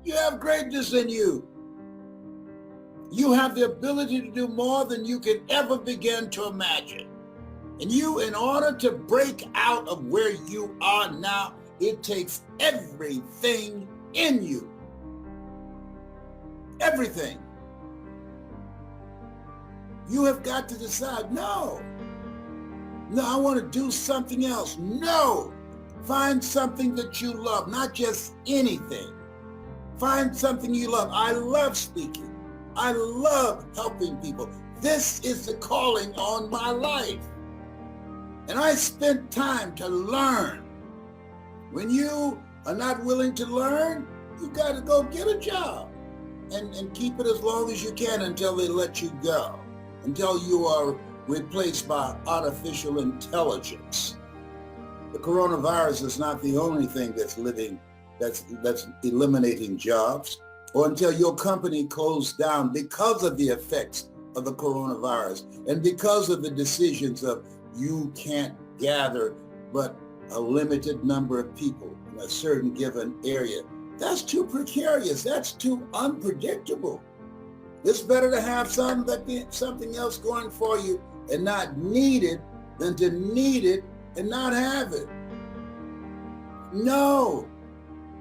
You have greatness in you. You have the ability to do more than you can ever begin to imagine. And you, in order to break out of where you are now, it takes everything in you. Everything. You have got to decide, no, I want to do something else. No, find something that you love, not just anything. Find something you love. I love speaking. I love helping people. This is the calling on my life. And I spent time to learn. When you are not willing to learn, you got to go get a job and keep it as long as you can until they let you go, until you are replaced by artificial intelligence. The coronavirus is not the only thing that's eliminating jobs, or until your company closed down because of the effects of the coronavirus and because of the decisions of you can't gather but a limited number of people in a certain given area. That's too precarious. That's too unpredictable. It's better to have something else going for you and not need it than to need it and not have it. No.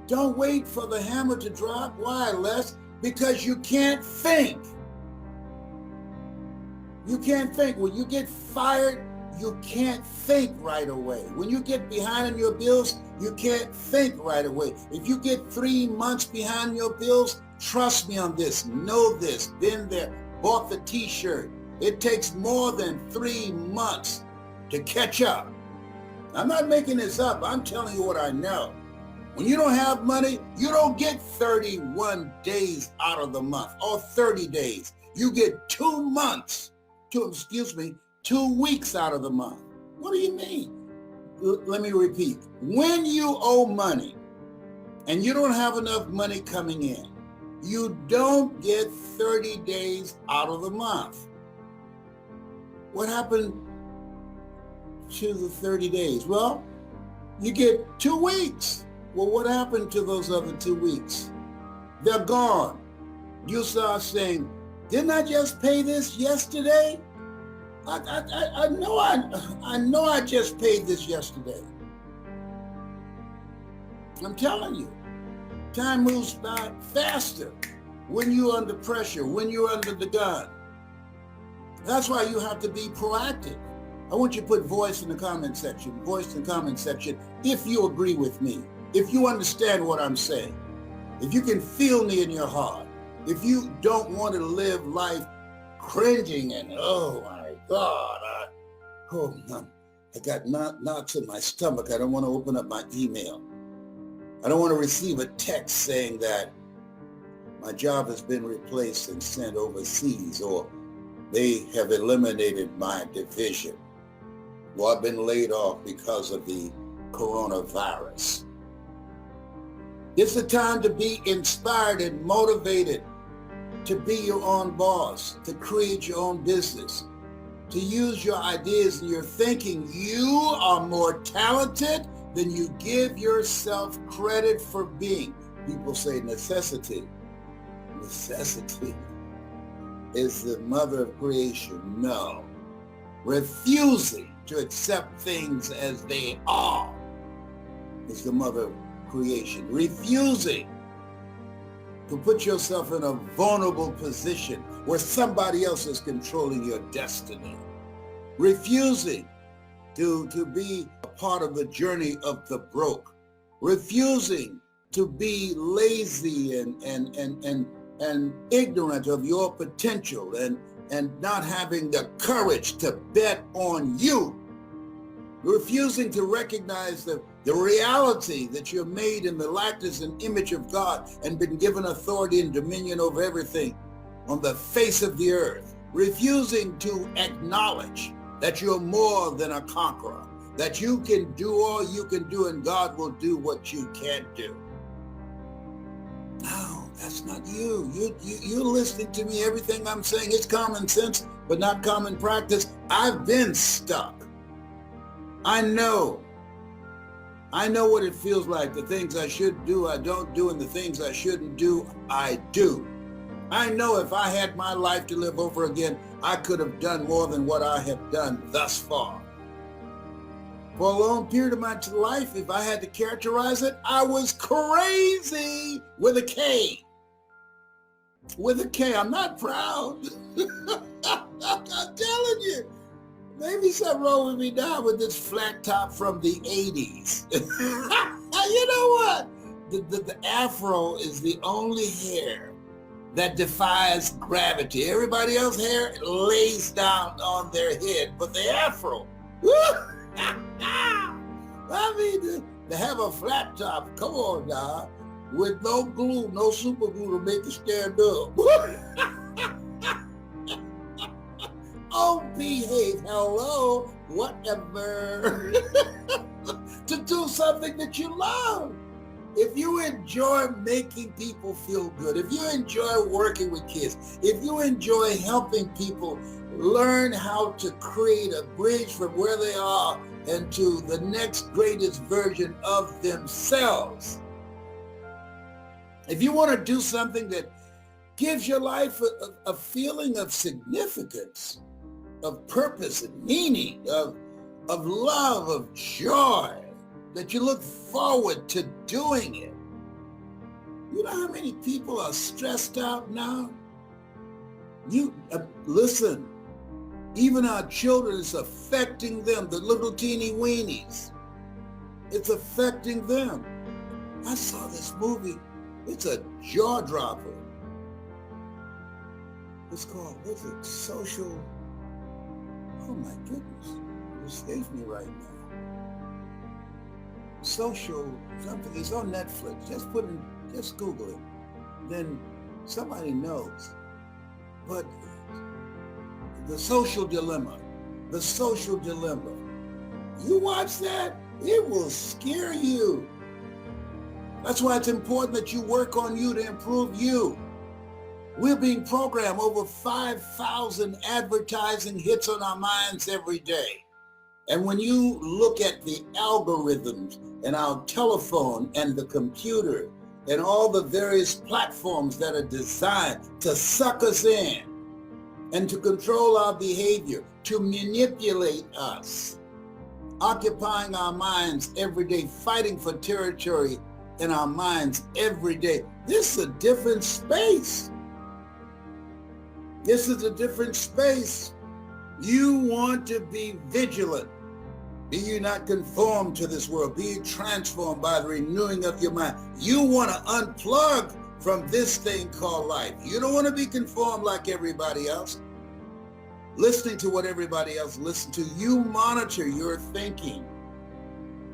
Don't wait for the hammer to drop. Why, Les? Because you can't think. You can't think. When you get fired, you can't think right away. When you get behind on your bills, you can't think right away. If you get 3 months behind your bills, trust me on this, know this, been there, bought the t-shirt. It takes more than 3 months to catch up. I'm not making this up. I'm telling you what I know. When you don't have money, you don't get 31 days out of the month or 30 days. You get 2 weeks out of the month. What do you mean? Let me repeat. When you owe money and you don't have enough money coming in, you don't get 30 days out of the month. What happened to the 30 days? Well, you get 2 weeks. Well, what happened to those other 2 weeks? They're gone. You start saying, didn't I just pay this yesterday? I know I just paid this yesterday. I'm telling you, time moves by faster when you're under pressure, when you're under the gun. That's why you have to be proactive. I want you to put voice in the comment section if you agree with me. If you understand what I'm saying, if you can feel me in your heart, if you don't want to live life cringing and, oh my God, I got knots in my stomach. I don't want to open up my email. I don't want to receive a text saying that my job has been replaced and sent overseas, or they have eliminated my division, or I've been laid off because of the coronavirus. It's the time to be inspired and motivated, to be your own boss, to create your own business, to use your ideas and your thinking. You are more talented than you give yourself credit for being. People say necessity. Necessity is the mother of creation. No. Refusing to accept things as they are is the mother of creation. Refusing to put yourself in a vulnerable position where somebody else is controlling your destiny. Refusing to be a part of the journey of the broke. Refusing to be lazy and ignorant of your potential and not having the courage to bet on you. Refusing to recognize the reality that you're made in the likeness and image of God and been given authority and dominion over everything on the face of the earth. Refusing to acknowledge that you're more than a conqueror, that you can do all you can do and God will do what you can't do. No, that's not you. You're listening to me. Everything I'm saying is common sense, but not common practice. I've been stuck. I know I know what it feels like. The things I should do, I don't do, and the things I shouldn't do, I do. I know if I had my life to live over again, I could have done more than what I have done thus far. For a long period of my life, if I had to characterize it, I was crazy with a K. With a K. I'm not proud. I'm telling you. Maybe something wrong with me now with this flat top from the 80s. You know what? The afro is the only hair that defies gravity. Everybody else's hair lays down on their head, but the afro, I mean, to have a flat top, come on now, with no glue, no super glue to make it stand up. Oh, behave, hello, whatever. To do something that you love. If you enjoy making people feel good, if you enjoy working with kids, if you enjoy helping people learn how to create a bridge from where they are and to the next greatest version of themselves, if you want to do something that gives your life a feeling of significance, of purpose and meaning, of love, of joy, that you look forward to doing it. You know how many people are stressed out now? Listen, even our children, it's affecting them, the little teeny weenies. It's affecting them. I saw this movie. It's a jaw dropper. It's called, what's it, Social, oh my goodness, it escapes me right now. Social something, it's on Netflix. Just Google it. Then somebody knows. But the social dilemma. You watch that, it will scare you. That's why it's important that you work on you to improve you. We're being programmed, over 5,000 advertising hits on our minds every day. And when you look at the algorithms and our telephone and the computer and all the various platforms that are designed to suck us in and to control our behavior, to manipulate us, occupying our minds every day, fighting for territory in our minds every day. This is a different space. This is a different space. You want to be vigilant. Be you not conformed to this world. Be you transformed by the renewing of your mind. You want to unplug from this thing called life. You don't want to be conformed like everybody else, listening to what everybody else listens to. You monitor your thinking.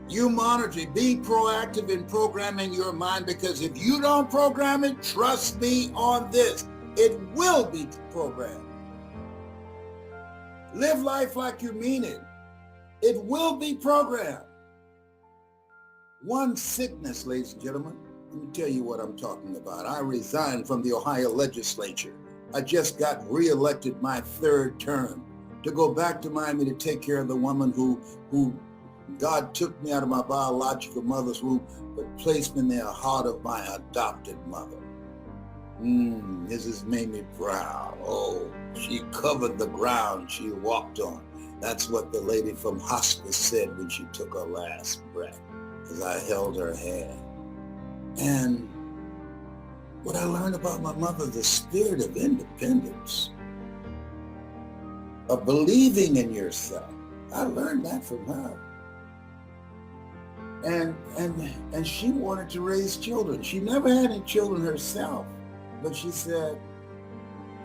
You monitor. Be proactive in programming your mind, because if you don't program it, trust me on this, it will be programmed. Live life like you mean it. It will be programmed. One sickness, ladies and gentlemen, let me tell you what I'm talking about. I resigned from the Ohio legislature. I just got reelected my third term to go back to Mamie to take care of the woman who God took me out of my biological mother's womb, but placed me in the heart of my adopted mother. This has made me proud. Oh, she covered the ground she walked on. That's what the lady from hospice said when she took her last breath, as I held her hand. And what I learned about my mother, the spirit of independence, of believing in yourself. I learned that from her. And she wanted to raise children. She never had any children herself, but she said,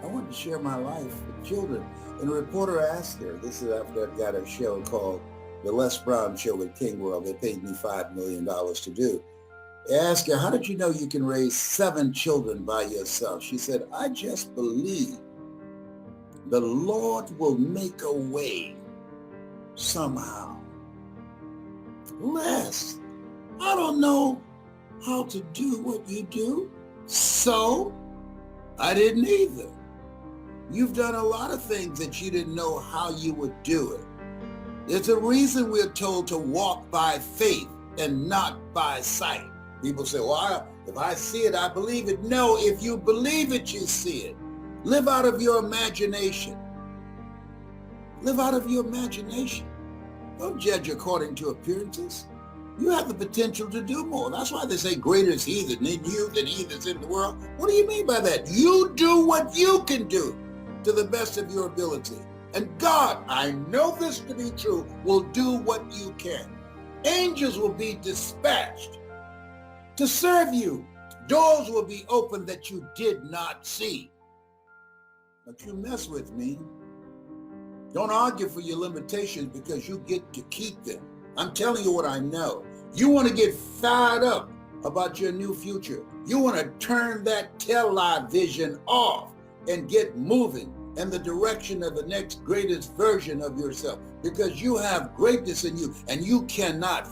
I want to share my life with children. And a reporter asked her, this is after I got a show called The Les Brown Show with King World. They paid me $5 million to do. They asked her, how did you know you can raise 7 children by yourself? She said, I just believe the Lord will make a way somehow. Les, I don't know how to do what you do, so I didn't either. You've done a lot of things that you didn't know how you would do it. There's a reason we're told to walk by faith and not by sight. People say, well, if I see it, I believe it. No, if you believe it, you see it. Live out of your imagination. Live out of your imagination. Don't judge according to appearances. You have the potential to do more. That's why they say greater is he that's in you than he that's in the world. What do you mean by that? You do what you can do to the best of your ability. And God, I know this to be true, will do what you can. Angels will be dispatched to serve you. Doors will be opened that you did not see. But you mess with me. Don't argue for your limitations because you get to keep them. I'm telling you what I know. You want to get fired up about your new future. You want to turn that television off and get moving in the direction of the next greatest version of yourself, because you have greatness in you, and you cannot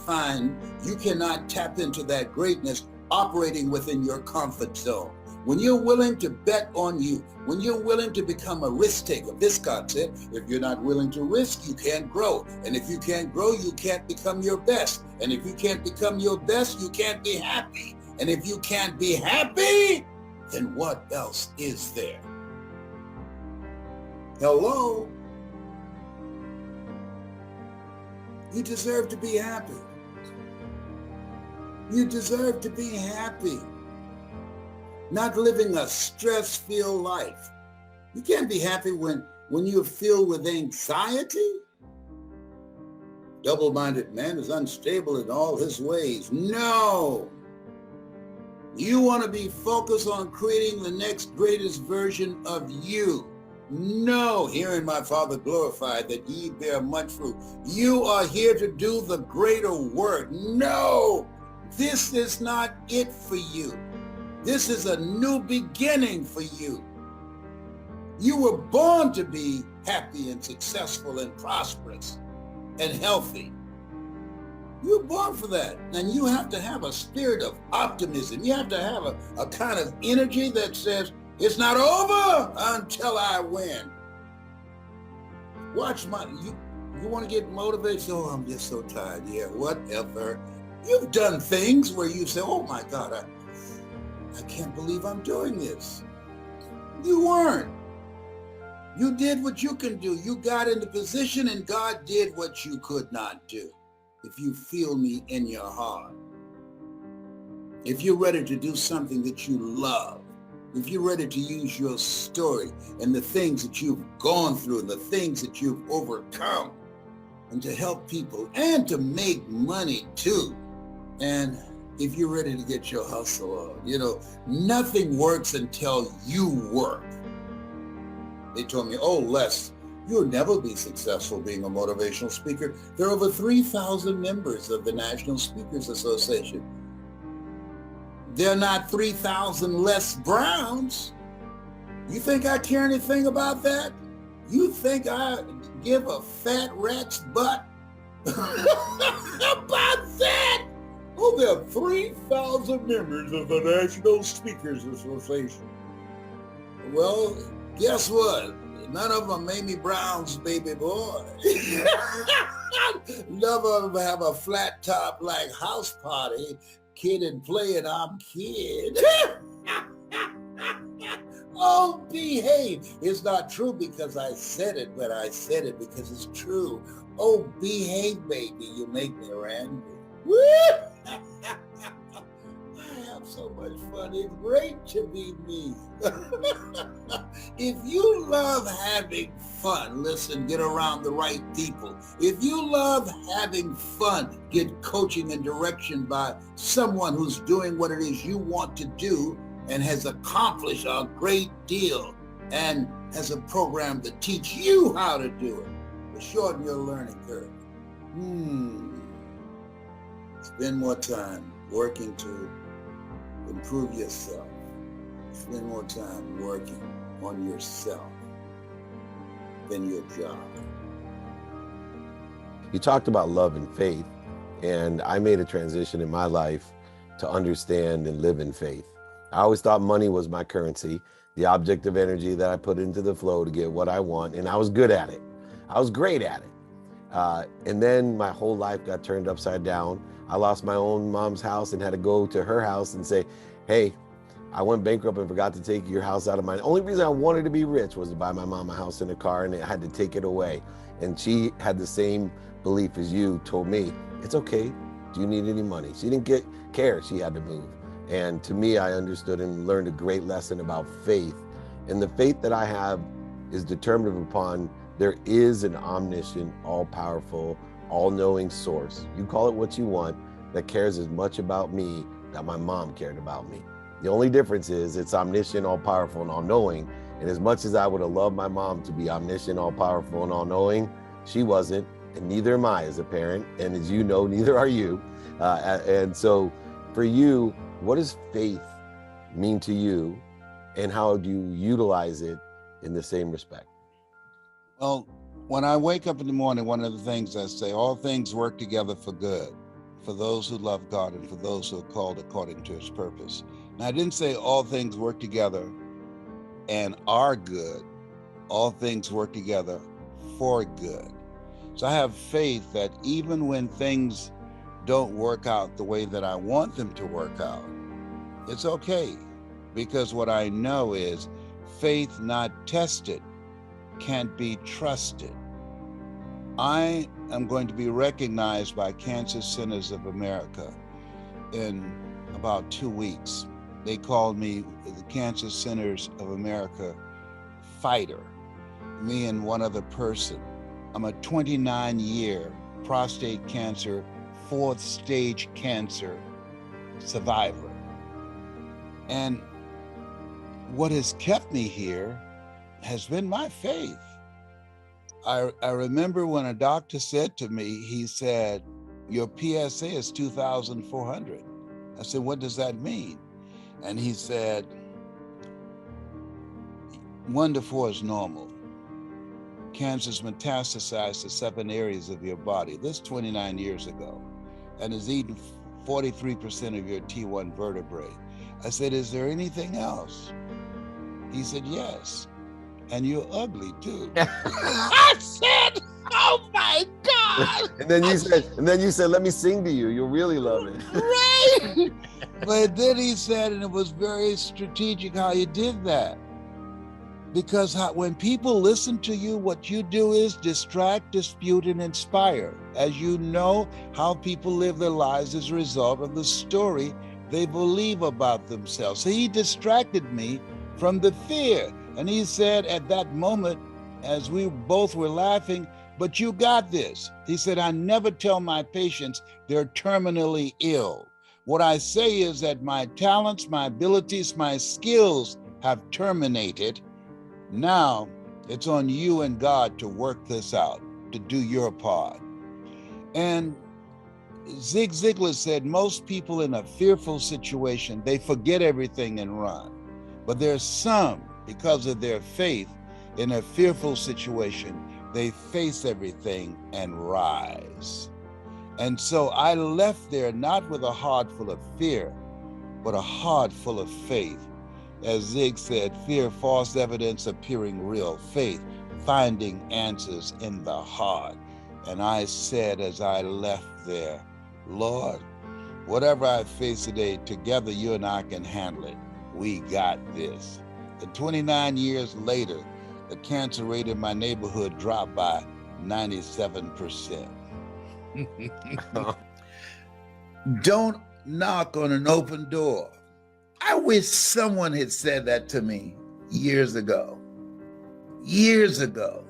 tap into that greatness operating within your comfort zone. When you're willing to bet on you, when you're willing to become a risk taker, this concept, if you're not willing to risk, you can't grow. And if you can't grow, you can't become your best. And if you can't become your best, you can't be happy. And if you can't be happy, then what else is there? Hello? You deserve to be happy. You deserve to be happy. Not living a stress-filled life. You can't be happy when you're filled with anxiety. Double-minded man is unstable in all his ways. No. You want to be focused on creating the next greatest version of you. No, hearing my Father glorified that ye bear much fruit. You are here to do the greater work. No, this is not it for you. This is a new beginning for you. You were born to be happy and successful and prosperous and healthy. You were born for that. And you have to have a spirit of optimism. You have to have a kind of energy that says, it's not over until I win. Watch you want to get motivated? Oh, I'm just so tired. Yeah, whatever. You've done things where you say, oh my God, I can't believe I'm doing this. You weren't. You did what you can do. You got into position and God did what you could not do. If you feel me in your heart. If you're ready to do something that you love. If you're ready to use your story and the things that you've gone through and the things that you've overcome and to help people and to make money too. And if you're ready to get your hustle on, nothing works until you work. They told me, oh, Les, you'll never be successful being a motivational speaker. There are over 3,000 members of the National Speakers Association. They're not 3,000 Les Browns. You think I care anything about that? You think I give a fat rat's butt about that? Oh, there are 3,000 members of the National Speakers Association. Well, guess what? None of them Mamie Brown's baby boy. None of them have a flat top like House Party. Kid and play and I'm kid. Oh, behave. It's not true because I said it, but I said it because it's true. Oh, behave, baby. You make me angry. I have so much fun. It's great to be me. If you love having fun, listen, get around the right people. If you love having fun, get coaching and direction by someone who's doing what it is you want to do and has accomplished a great deal and has a program to teach you how to do it, to shorten your learning curve. Spend more time working to improve yourself. Spend more time working on yourself than your job. You talked about love and faith, and I made a transition in my life to understand and live in faith. I always thought money was my currency, the object of energy that I put into the flow to get what I want, and I was good at it. I was great at it. And then my whole life got turned upside down I lost my own mom's house and had to go to her house and say, hey, I went bankrupt and forgot to take your house out of mine. The only reason I wanted to be rich was to buy my mom a house and a car, and I had to take it away. And she had the same belief as you told me, it's okay. Do you need any money? She didn't care. She had to move. And to me, I understood and learned a great lesson about faith. And the faith that I have is determined upon there is an omniscient, all-powerful, all-knowing source. You call it what you want, that cares as much about me that my mom cared about me. The only difference is it's omniscient, all-powerful, and all-knowing. And as much as I would have loved my mom to be omniscient, all-powerful, and all-knowing, she wasn't, and neither am I as a parent. And as you know, neither are you. And so for you, what does faith mean to you, and how do you utilize it in the same respect? Well, when I wake up in the morning, one of the things I say, all things work together for good, for those who love God and for those who are called according to his purpose. Now, I didn't say all things work together and are good. All things work together for good. So I have faith that even when things don't work out the way that I want them to work out, it's okay. Because what I know is faith not tested can't be trusted. I am going to be recognized by Cancer Centers of America in about 2 weeks. They called me the Cancer Centers of America fighter, me and one other person. I'm a 29-year prostate cancer, 4th stage cancer survivor. And what has kept me here has been my faith. I remember when a doctor said to me, he said, your PSA is 2,400. I said, what does that mean? And he said, 1 to 4 is normal. Cancer's metastasized to 7 areas of your body. This 29 years ago, and has eaten 43% of your T1 vertebrae. I said, is there anything else? He said, yes. And you're ugly too. I said, oh my God. And then you said, let me sing to you. You'll really love it. Right. But then he said, and it was very strategic how you did that. Because when people listen to you, what you do is distract, dispute, and inspire. As you know, how people live their lives as a result of the story they believe about themselves. So he distracted me from the fear. And he said at that moment, as we both were laughing, but you got this. He said, I never tell my patients they're terminally ill. What I say is that my talents, my abilities, my skills have terminated. Now it's on you and God to work this out, to do your part. And Zig Ziglar said, most people in a fearful situation, they forget everything and run. But there's some, because of their faith, in a fearful situation, they face everything and rise. And so I left there not with a heart full of fear, but a heart full of faith. As Zig said, fear, false evidence appearing real, faith, finding answers in the heart. And I said as I left there, Lord, whatever I face today, together you and I can handle it. We got this. And 29 years later, the cancer rate in my neighborhood dropped by 97%. Don't knock on an open door. I wish someone had said that to me years ago. Years ago.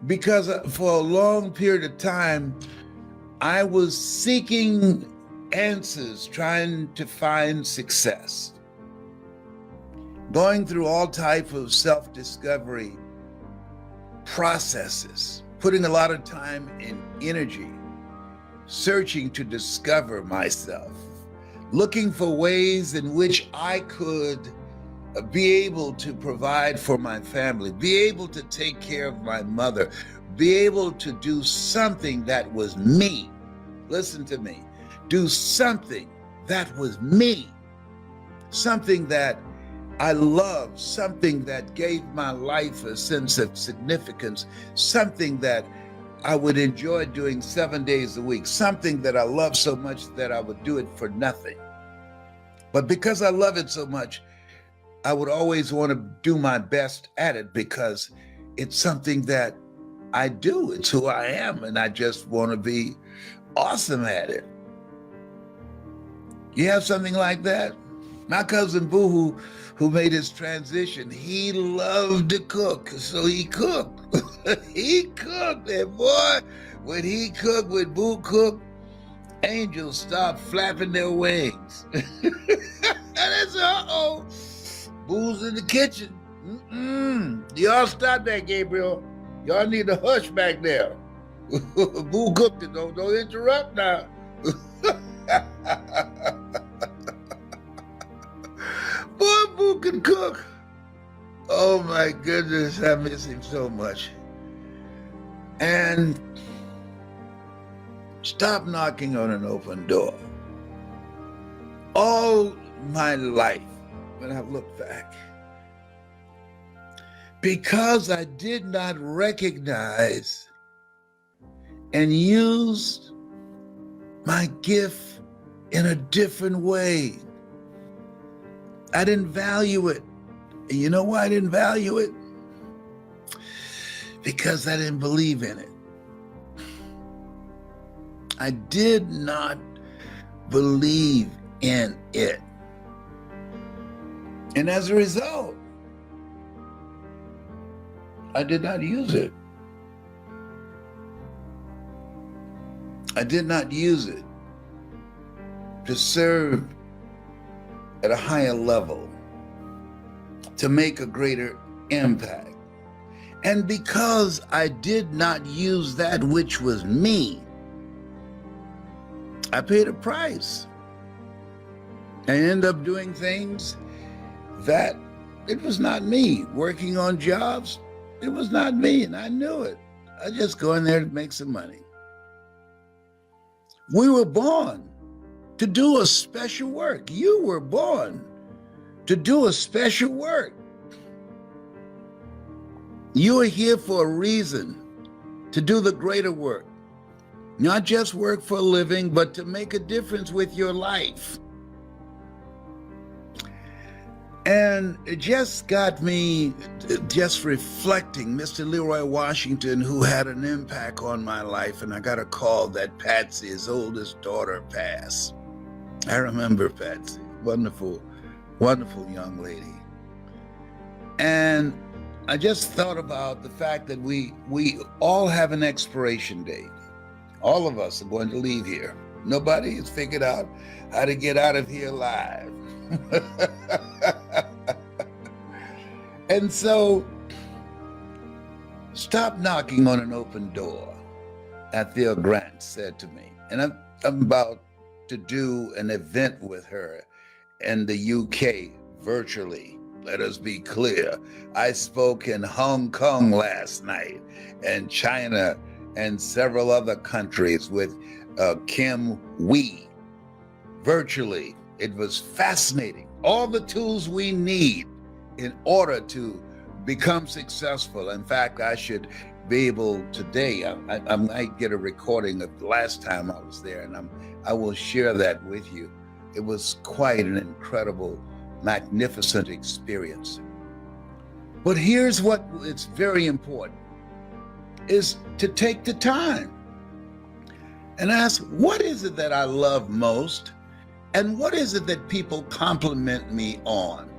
Because for a long period of time, I was seeking answers, trying to find success. Going through all type of self-discovery processes, putting a lot of time and energy, searching to discover myself, looking for ways in which I could be able to provide for my family, be able to take care of my mother, be able to do something that was me. Listen to me. Do something that was me. Something that I loved, something that gave my life a sense of significance, something that I would enjoy doing 7 days a week, something that I love so much that I would do it for nothing. But because I love it so much, I would always want to do my best at it because it's something that I do. It's who I am, and I just want to be awesome at it. You have something like that? My cousin Boo, who made his transition, he loved to cook, so he cooked. He cooked, and boy, when he cooked, when Boo cooked, angels stopped flapping their wings. And it's, uh-oh, Boo's in the kitchen. Y'all stop that, Gabriel. Y'all need to hush back there. Boo cooked it, don't interrupt now. Boy, Boo can cook. Oh my goodness, I miss him so much. And stop knocking on an open door. All my life, when I look back, because I did not recognize and use my gift in a different way. I didn't value it. And you know why I didn't value it? Because I didn't believe in it. I did not believe in it. And as a result, I did not use it. I did not use it to serve at a higher level, to make a greater impact. And because I did not use that which was me, I paid a price. I ended up doing things that it was not me. Working on jobs, it was not me, and I knew it. I just go in there to make some money. We were born to do a special work. You were born to do a special work. You are here for a reason, to do the greater work. Not just work for a living, but to make a difference with your life. And it just got me just reflecting, Mr. Leroy Washington, who had an impact on my life, and I got a call that Patsy, his oldest daughter, passed. I remember Patsy, wonderful, wonderful young lady. And I just thought about the fact that we all have an expiration date. All of us are going to leave here. Nobody has figured out how to get out of here alive. And so, stop knocking on an open door, Athea Grant said to me. And I'm about to do an event with her in the UK virtually. Let us be clear. I spoke in Hong Kong last night, and China, and several other countries with Kim Wee virtually. It was fascinating. All the tools we need in order to become successful. In fact, I should be able today, I might get a recording of the last time I was there, and I will share that with you. It was quite an incredible, magnificent experience. But here's what is very important, is to take the time and ask, what is it that I love most? And what is it that people compliment me on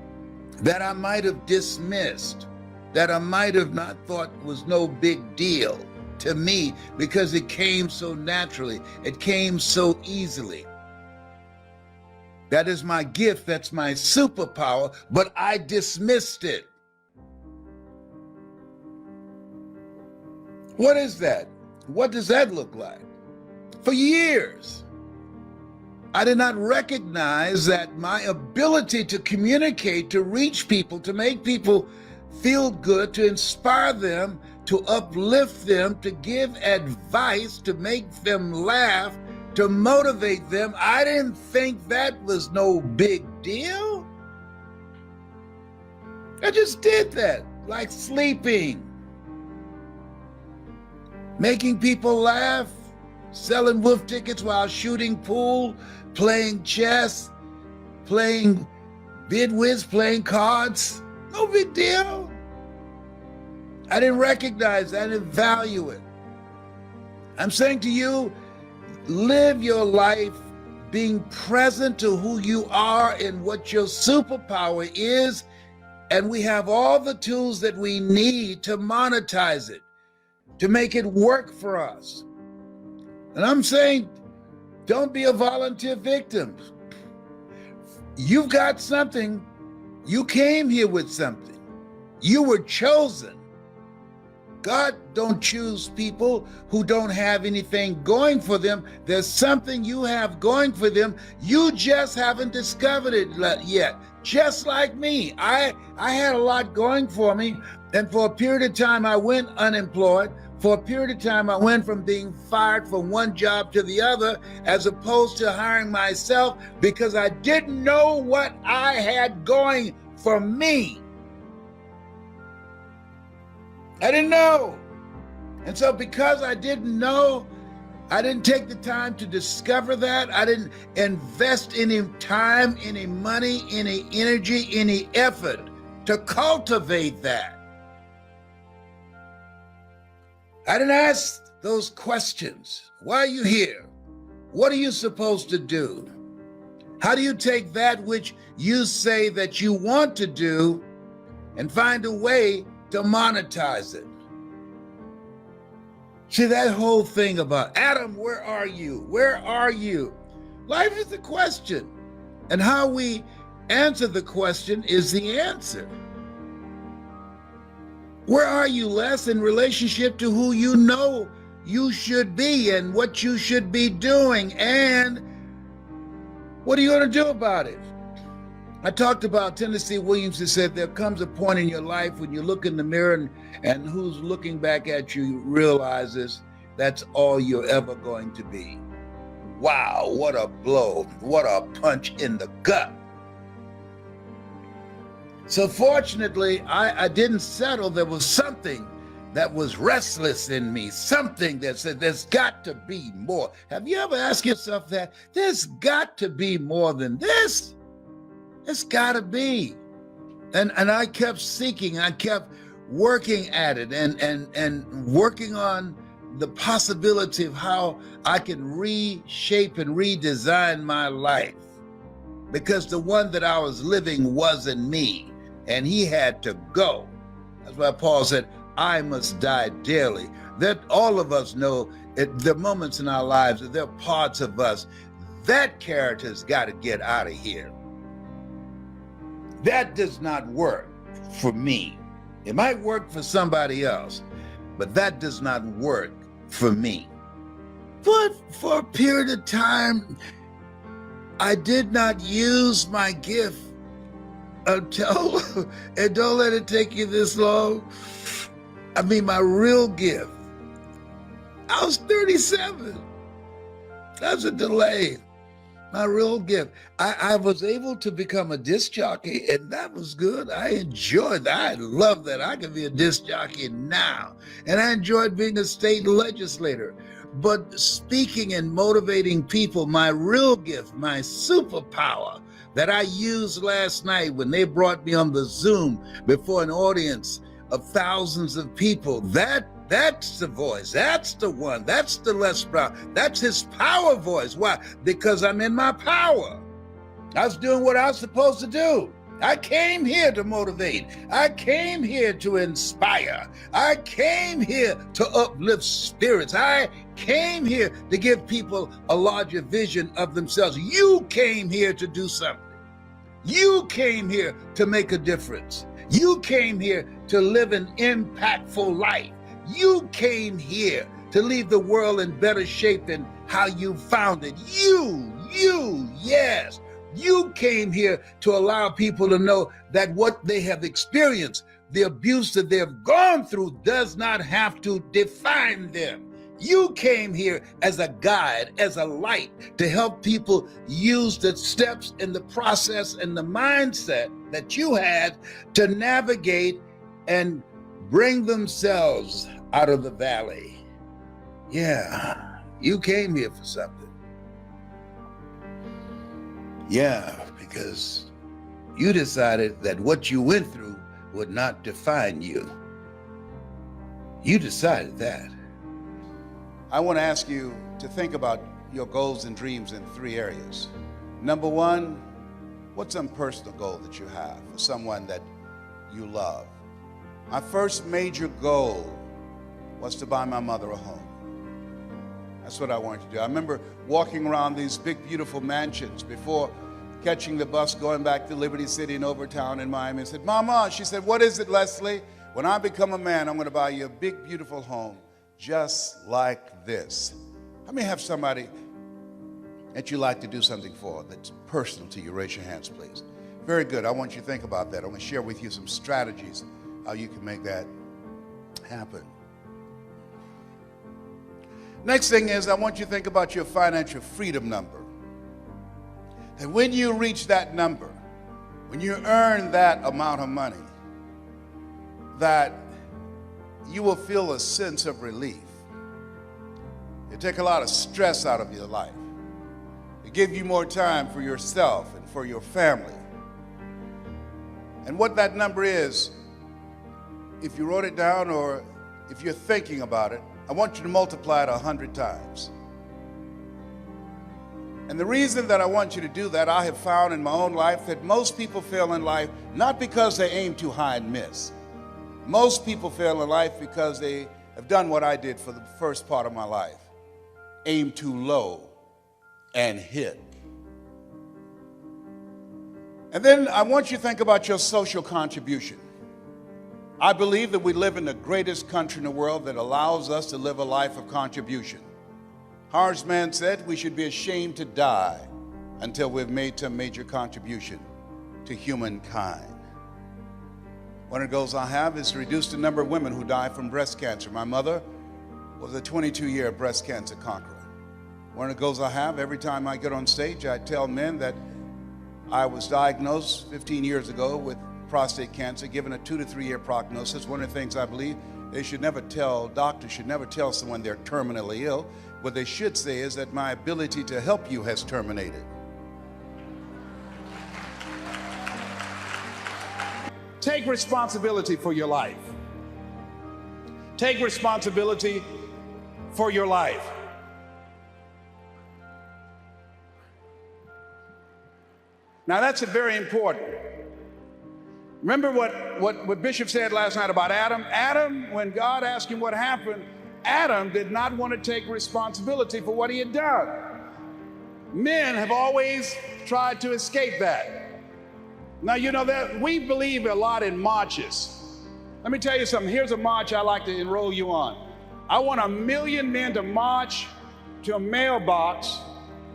that I might have dismissed, that I might have not thought was no big deal to me because it came so naturally, it came so easily? That is my gift, that's my superpower, but I dismissed it. What is that? What does that look like? For years, I did not recognize that my ability to communicate, to reach people, to make people feel good, to inspire them, to uplift them, to give advice, to make them laugh, to motivate them. I didn't think that was no big deal. I just did that, like sleeping. making people laugh, selling wolf tickets while shooting pool, playing chess, playing bid whist, playing cards. No big deal. I didn't recognize it. I didn't value it. I'm saying to you, live your life being present to who you are and what your superpower is, and we have all the tools that we need to monetize it, to make it work for us. And I'm saying, don't be a volunteer victim. You've got something. You came here with something. You were chosen. God don't choose people who don't have anything going for them. There's something you have going for them. You just haven't discovered it yet. Just like me, I had a lot going for me, and for a period of time I went unemployed. For a period of time I went from being fired from one job to the other, as opposed to hiring myself, because I didn't know what I had going for me. I didn't know. And so because I didn't know, I didn't take the time to discover that. I didn't invest any time, any money, any energy, any effort to cultivate that. I didn't ask those questions. Why are you here? What are you supposed to do? How do you take that which you say that you want to do and find a way to monetize it? See, that whole thing about, Adam, where are you? Where are you? Life is a question, and how we answer the question is the answer. Where are you, Les, in relationship to who you know you should be and what you should be doing, and what are you going to do about it? I talked about Tennessee Williams, who said there comes a point in your life when you look in the mirror and who's looking back at you realizes that's all you're ever going to be. Wow, what a blow, what a punch in the gut. So fortunately, I didn't settle. There was something that was restless in me, something that said there's got to be more. Have you ever asked yourself that? There's got to be more than this. It's gotta be. And I kept seeking, I kept working at it and working on the possibility of how I can reshape and redesign my life. Because the one that I was living wasn't me, and he had to go. That's why Paul said, I must die daily. That all of us know there are moments in our lives that there are parts of us, that character's gotta get out of here. That does not work for me. It might work for somebody else, but that does not work for me. But for a period of time, I did not use my gift until, and don't let it take you this long, I mean my real gift. I was 37. That's a delay. My real gift. I was able to become a disc jockey, and that was good. I enjoyed that. I love that. I can be a disc jockey now. And I enjoyed being a state legislator. But speaking and motivating people, my real gift, my superpower that I used last night when they brought me on the Zoom before an audience of thousands of people, that's the voice. That's the one. That's the Les Brown. That's his power voice. Why? Because I'm in my power. I was doing what I was supposed to do. I came here to motivate. I came here to inspire. I came here to uplift spirits. I came here to give people a larger vision of themselves. You came here to do something. You came here to make a difference. You came here to live an impactful life. You came here to leave the world in better shape than how you found it. Yes. You came here to allow people to know that what they have experienced, the abuse that they have gone through, does not have to define them. You came here as a guide, as a light, to help people use the steps and the process and the mindset that you had to navigate and bring themselves out of the valley. Yeah, you came here for something. Yeah, because you decided that what you went through would not define you. You decided that. I want to ask you to think about your goals and dreams in 3 areas. Number 1, what's some personal goal that you have for someone that you love? My first major goal was to buy my mother a home. That's what I wanted to do. I remember walking around these big, beautiful mansions before catching the bus going back to Liberty City in Overtown in Miami. I said, Mama, she said, what is it, Leslie? When I become a man, I'm going to buy you a big, beautiful home just like this. How many have somebody that you like to do something for that's personal to you? Raise your hands, please. Very good. I want you to think about that. I'm going to share with you some strategies how you can make that happen. Next thing is I want you to think about your financial freedom number. And when you reach that number, when you earn that amount of money, that you will feel a sense of relief. It take a lot of stress out of your life. It give you more time for yourself and for your family. And what that number is, if you wrote it down or if you're thinking about it, I want you to multiply it 100 times. And the reason that I want you to do that, I have found in my own life that most people fail in life not because they aim too high and miss. Most people fail in life because they have done what I did for the first part of my life. Aim too low and hit. And then I want you to think about your social contribution. I believe that we live in the greatest country in the world that allows us to live a life of contribution. Harsh man said we should be ashamed to die until we've made some major contribution to humankind. One of the goals I have is to reduce the number of women who die from breast cancer. My mother was a 22-year breast cancer conqueror. One of the goals I have, every time I get on stage, I tell men that I was diagnosed 15 years ago with prostate cancer, given a 2 to 3 year prognosis. One of the things I believe doctors should never tell someone they're terminally ill. What they should say is that my ability to help you has terminated. Take responsibility for your life. Take responsibility for your life. Now that's very important. Remember what Bishop said last night about Adam? Adam, when God asked him what happened, Adam did not want to take responsibility for what he had done. Men have always tried to escape that. Now, you know that we believe a lot in marches. Let me tell you something. Here's a march I like to enroll you on. I want 1 million men to march to a mailbox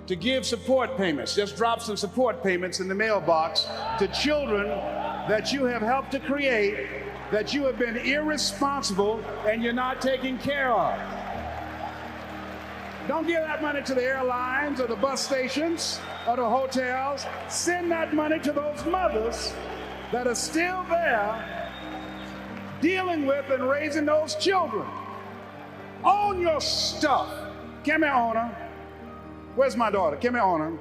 to give support payments. Just drop some support payments in the mailbox to children that you have helped to create, that you have been irresponsible and you're not taking care of. Don't give that money to the airlines or the bus stations or the hotels. Send that money to those mothers that are still there dealing with and raising those children. Own your stuff. Come here, owner. Where's my daughter? Come here, owner.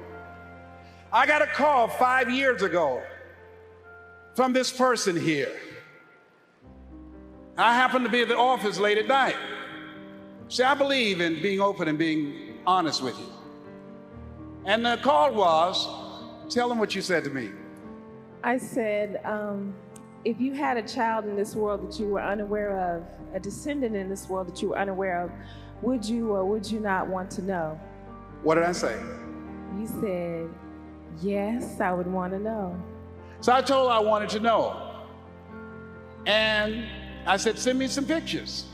I got a call 5 years ago from this person here. I happened to be at the office late at night. See, I believe in being open and being honest with you. And the call was, tell them what you said to me. I said, if you had a child in this world that you were unaware of, a descendant in this world that you were unaware of, would you or would you not want to know? What did I say? You said, yes, I would want to know. So I told her I wanted to know. And I said, send me some pictures.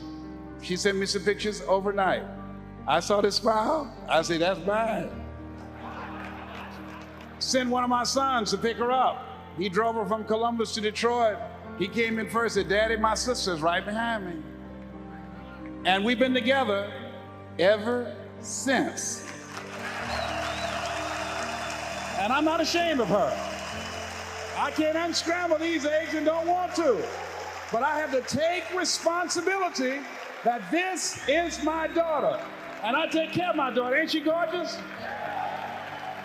She sent me some pictures overnight. I saw this smile. I said, that's mine. Send one of my sons to pick her up. He drove her from Columbus to Detroit. He came in first, said, Daddy, my sister's right behind me. And we've been together ever since. And I'm not ashamed of her. I can't unscramble these eggs and don't want to. But I have to take responsibility that this is my daughter, and I take care of my daughter. Ain't she gorgeous?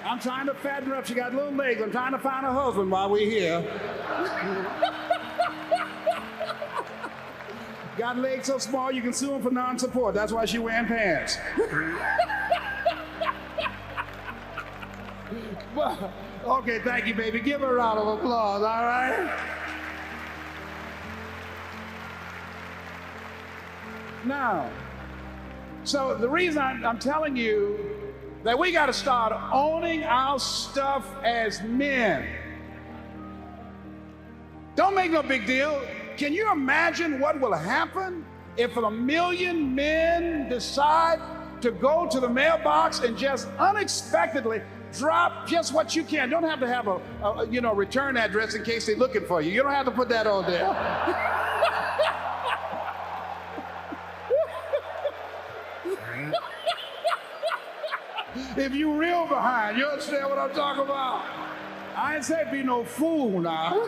I'm trying to fatten her up. She got little legs. I'm trying to find a husband while we're here. Got legs so small you can sue him for non-support. That's why she wearing pants. Okay, thank you, baby. Give her a round of applause, all right? Now, so the reason I'm telling you that we got to start owning our stuff as men. Don't make no big deal. Can you imagine what will happen if 1 million men decide to go to the mailbox and just unexpectedly drop just what you can? Don't have to have a return address in case they're looking for you. You don't have to put that on there. If you real behind, you understand what I'm talking about? I ain't say be no fool now.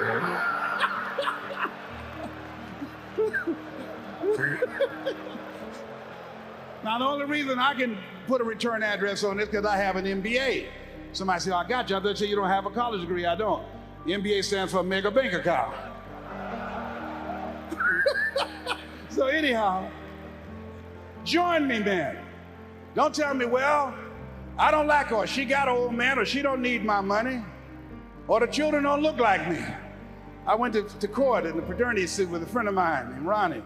Now, the only reason I can put a return address on this because I have an MBA. Somebody say, I got you. I thought you don't have a college degree. I don't. The MBA stands for mega bank account. So anyhow, join me then. Don't tell me, well, I don't like her. She got an old man, or she don't need my money, or the children don't look like me. I went to court in the fraternity suit with a friend of mine named Ronnie.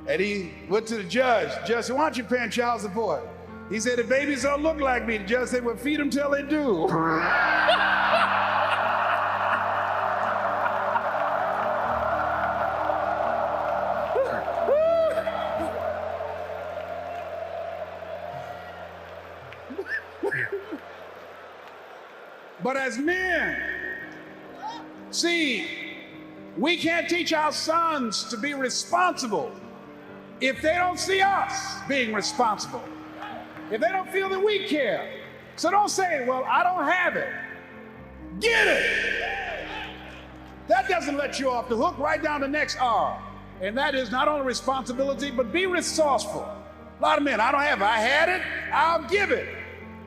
And he went to the judge. The judge said, why aren't you paying child support? He said, the babies don't look like me. The judge said, well, feed them till they do. But as men, see, we can't teach our sons to be responsible if they don't see us being responsible, if they don't feel that we care. So don't say, well, I don't have it. Get it. That doesn't let you off the hook. Write down the next R. And that is not only responsibility, but be resourceful. A lot of men, I don't have it. I had it, I'll give it.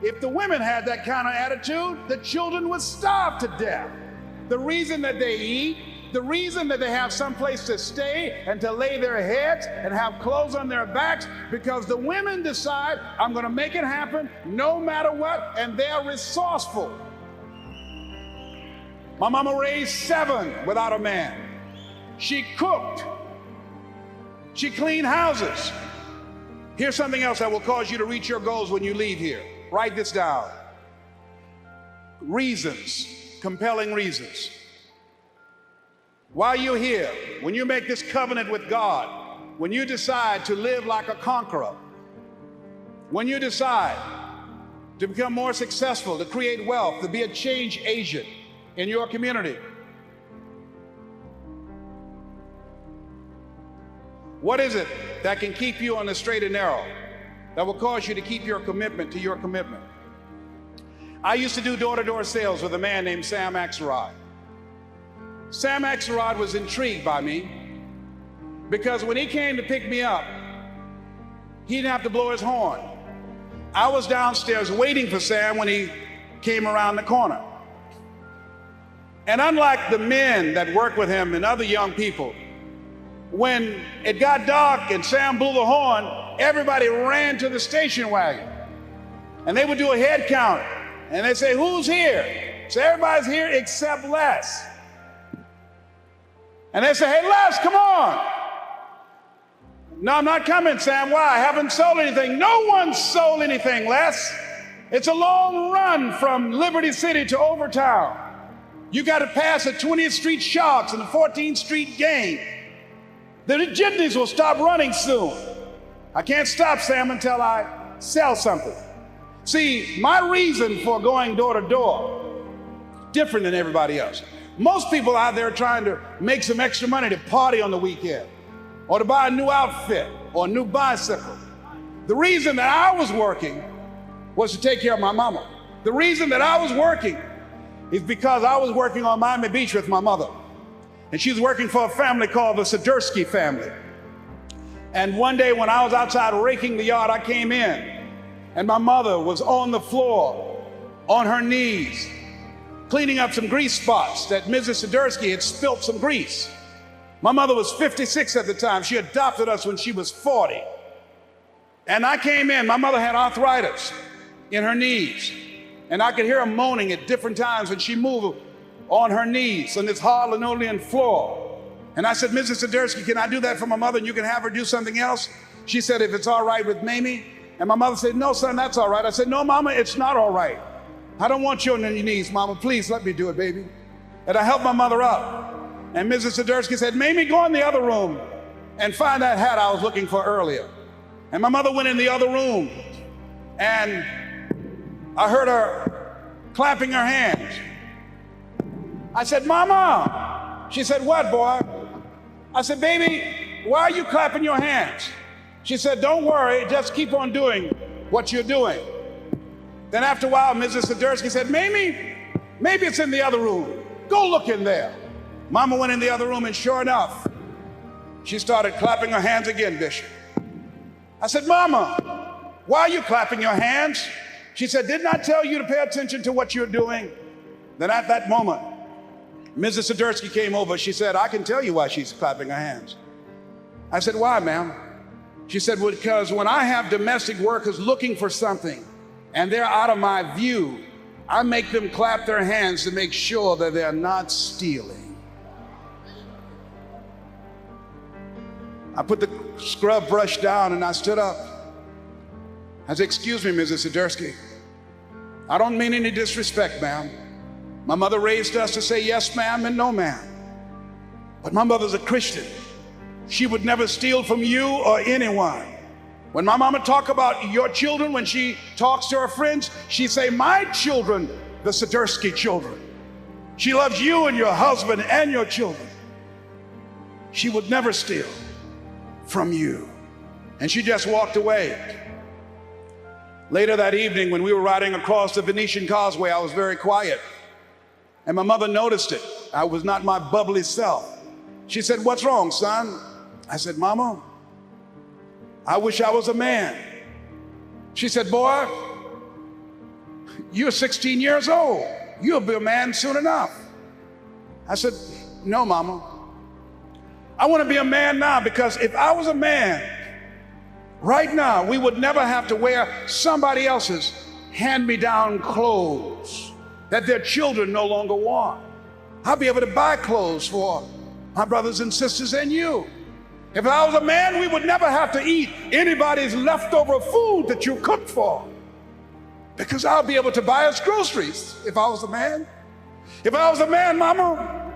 If the women had that kind of attitude, the children would starve to death. The reason that they eat, the reason that they have some place to stay and to lay their heads and have clothes on their backs, because the women decide, I'm going to make it happen no matter what, and they're resourceful. My mama raised 7 without a man. She cooked. She cleaned houses. Here's something else that will cause you to reach your goals when you leave here. Write this down. Reasons, compelling reasons. While you're here, when you make this covenant with God, when you decide to live like a conqueror, when you decide to become more successful, to create wealth, to be a change agent in your community, what is it that can keep you on the straight and narrow, that will cause you to keep your commitment to your commitment? I used to do door-to-door sales with a man named Sam Axelrod. Sam Axelrod was intrigued by me because when he came to pick me up, he didn't have to blow his horn. I was downstairs waiting for Sam when he came around the corner. And unlike the men that work with him and other young people, when it got dark and Sam blew the horn, everybody ran to the station wagon. And they would do a head count. And they'd say, who's here? So everybody's here except Les. And they say, hey, Les, come on. No, I'm not coming, Sam. Why? I haven't sold anything. No one's sold anything, Les. It's a long run from Liberty City to Overtown. You got to pass the 20th Street Sharks and the 14th Street Gang. The jitneys will stop running soon. I can't stop, Sam, until I sell something. See, my reason for going door to door, different than everybody else. Most people out there are trying to make some extra money to party on the weekend, or to buy a new outfit or a new bicycle. The reason that I was working was to take care of my mama. The reason that I was working is because I was working on Miami Beach with my mother. And she was working for a family called the Swiderski family. And one day when I was outside raking the yard, I came in and my mother was on the floor, on her knees, cleaning up some grease spots that Mrs. Swiderski had spilt some grease. My mother was 56 at the time. She adopted us when she was 40. And I came in, my mother had arthritis in her knees. And I could hear her moaning at different times when she moved on her knees on this hard linoleum floor. And I said, Mrs. Swiderski, can I do that for my mother and you can have her do something else? She said, if it's all right with Mamie. And my mother said, no, son, that's all right. I said, no, Mama, it's not all right. I don't want you on your knees, Mama. Please let me do it, baby. And I helped my mother up. And Mrs. Swiderski said, Mamie, go in the other room and find that hat I was looking for earlier. And my mother went in the other room and I heard her clapping her hands. I said, Mama. She said, what, boy? I said, baby, why are you clapping your hands? She said, don't worry, just keep on doing what you're doing. Then after a while, Mrs. Swiderski said, Mamie, maybe it's in the other room. Go look in there. Mama went in the other room and sure enough, she started clapping her hands again, Bishop. I said, Mama, why are you clapping your hands? She said, didn't I tell you to pay attention to what you're doing? Then at that moment, Mrs. Swiderski came over. She said, I can tell you why she's clapping her hands. I said, why, ma'am? She said, well, because when I have domestic workers looking for something and they're out of my view, I make them clap their hands to make sure that they're not stealing. I put the scrub brush down and I stood up. I said, excuse me, Mrs. Swiderski. I don't mean any disrespect, ma'am. My mother raised us to say yes, ma'am, and no, ma'am. But my mother's a Christian. She would never steal from you or anyone. When my mama talk about your children, when she talks to her friends, she say, my children, the Swiderski children. She loves you and your husband and your children. She would never steal from you. And she just walked away. Later that evening, when we were riding across the Venetian Causeway, I was very quiet. And my mother noticed it. I was not my bubbly self. She said, what's wrong, son? I said, Mama, I wish I was a man. She said, boy, you're 16 years old. You'll be a man soon enough. I said, no, Mama. I want to be a man now because if I was a man, right now, we would never have to wear somebody else's hand-me-down clothes that their children no longer want. I'll be able to buy clothes for my brothers and sisters and you. If I was a man, we would never have to eat anybody's leftover food that you cooked for, because I'll be able to buy us groceries if I was a man. If I was a man, Mama,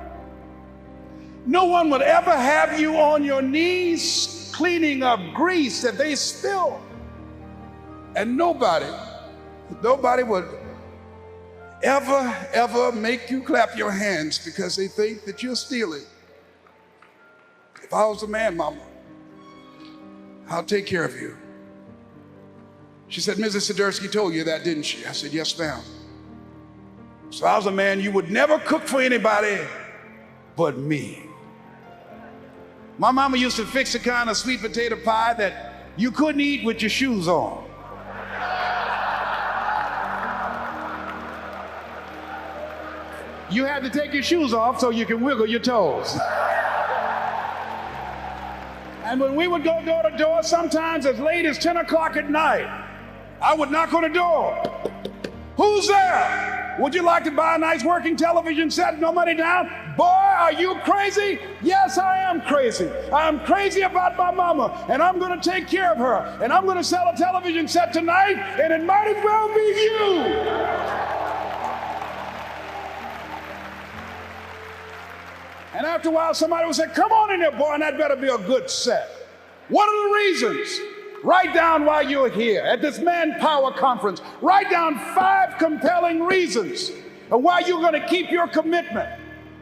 no one would ever have you on your knees cleaning up grease that they spill. And nobody would ever make you clap your hands because they think that you're stealing. If I was a man, Mama, I'll take care of you. She said, Mrs. Swiderski told you that, didn't she? I said, yes, ma'am. So I was a man, you would never cook for anybody but me. My mama used to fix a kind of sweet potato pie that you couldn't eat with your shoes on. You had to take your shoes off so you can wiggle your toes. And when we would go door to door, sometimes as late as 10 o'clock at night, I would knock on the door. Who's there? Would you like to buy a nice working television set? No money down? Boy, are you crazy? Yes, I am crazy. I'm crazy about my mama, and I'm going to take care of her. And I'm going to sell a television set tonight, and it might as well be you. And after a while, somebody would say, come on in there, boy, and that better be a good set. What are the reasons? Write down while you're here at this Manpower Conference. Write down 5 compelling reasons of why you're going to keep your commitment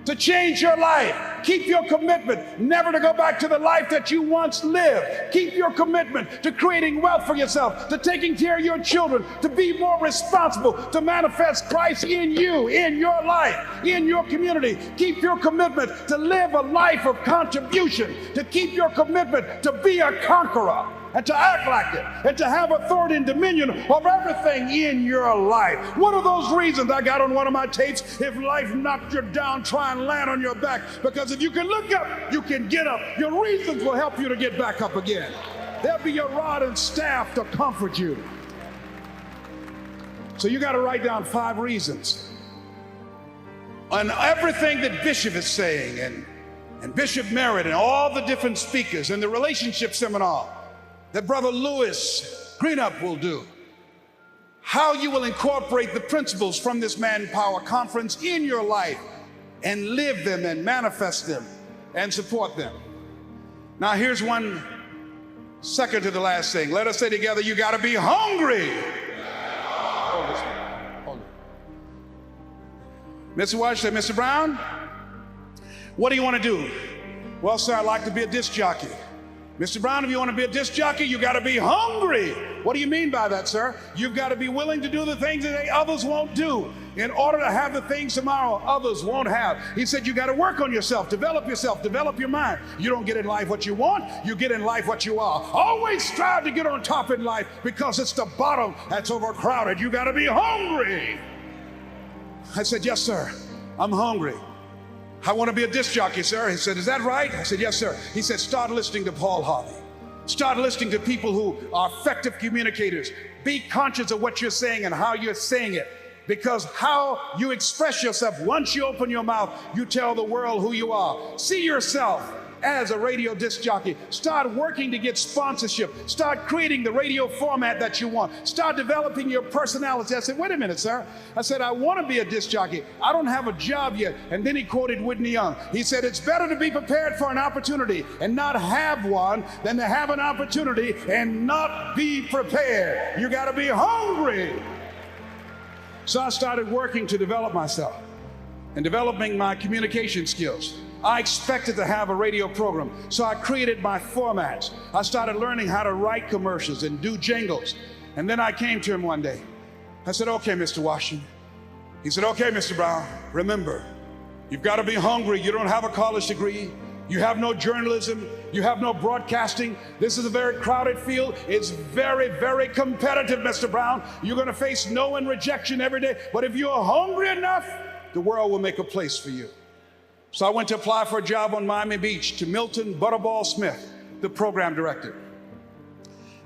to change your life, Keep your commitment never to go back to the life that you once lived. Keep your commitment to creating wealth for yourself, to taking care of your children, to be more responsible, to manifest Christ in you, in your life, in your community. Keep your commitment to live a life of contribution, to keep your commitment to be a conqueror, and to act like it, and to have authority and dominion over everything in your life. One of those reasons I got on one of my tapes, if life knocked you down, try and land on your back, because if you can look up, you can get up. Your reasons will help you to get back up again. They'll be your rod and staff to comfort you. So you got to write down 5 reasons on everything that Bishop is saying, and Bishop Merritt and all the different speakers and the relationship seminar that Brother Lewis Greenup will do. How you will incorporate the principles from this Manpower Conference in your life and live them and manifest them and support them. Now here's one second to the last thing. Let us say together, you got to be hungry. Hold this one. Hold it. Mr. Washington, Mr. Brown, what do you want to do? Well, sir, I'd like to be a disc jockey. Mr. Brown, if you want to be a disc jockey, you got to be hungry. What do you mean by that, sir? You've got to be willing to do the things that others won't do in order to have the things tomorrow others won't have. He said you got to work on yourself, develop your mind. You don't get in life what you want, you get in life what you are. Always strive to get on top in life, because it's the bottom that's overcrowded. You got to be hungry. I said, yes, sir, I'm hungry. I want to be a disc jockey, sir. He said, is that right? I said, yes, sir. He said, start listening to Paul Harvey. Start listening to people who are effective communicators. Be conscious of what you're saying and how you're saying it, because how you express yourself, once you open your mouth, you tell the world who you are. See yourself as a radio disc jockey. Start working to get sponsorship. Start creating the radio format that you want. Start developing your personality. I said, wait a minute, sir. I said, I want to be a disc jockey. I don't have a job yet. And then he quoted Whitney Young. He said, it's better to be prepared for an opportunity and not have one than to have an opportunity and not be prepared. You got to be hungry. So I started working to develop myself and developing my communication skills. I expected to have a radio program, so I created my formats. I started learning how to write commercials and do jingles. And then I came to him one day. I said, okay, Mr. Washington. He said, okay, Mr. Brown, remember, you've got to be hungry. You don't have a college degree. You have no journalism. You have no broadcasting. This is a very crowded field. It's very, very competitive, Mr. Brown. You're going to face no and rejection every day. But if you're hungry enough, the world will make a place for you. So I went to apply for a job on Miami Beach to Milton Butterball Smith, the program director.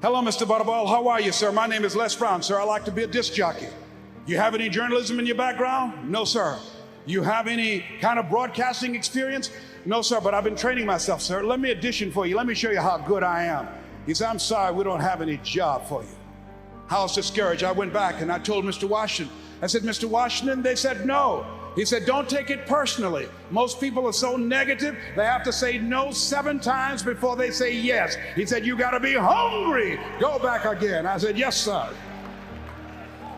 Hello, Mr. Butterball. How are you, sir? My name is Les Brown, sir. I like to be a disc jockey. You have any journalism in your background? No, sir. You have any kind of broadcasting experience? No, sir, but I've been training myself, sir. Let me audition for you. Let me show you how good I am. He said, I'm sorry, we don't have any job for you. I was discouraged. I went back and I told Mr. Washington. I said, Mr. Washington, they said no. He said, don't take it personally. Most people are so negative, they have to say no 7 times before they say yes. He said, you got to be hungry. Go back again. I said, yes, sir.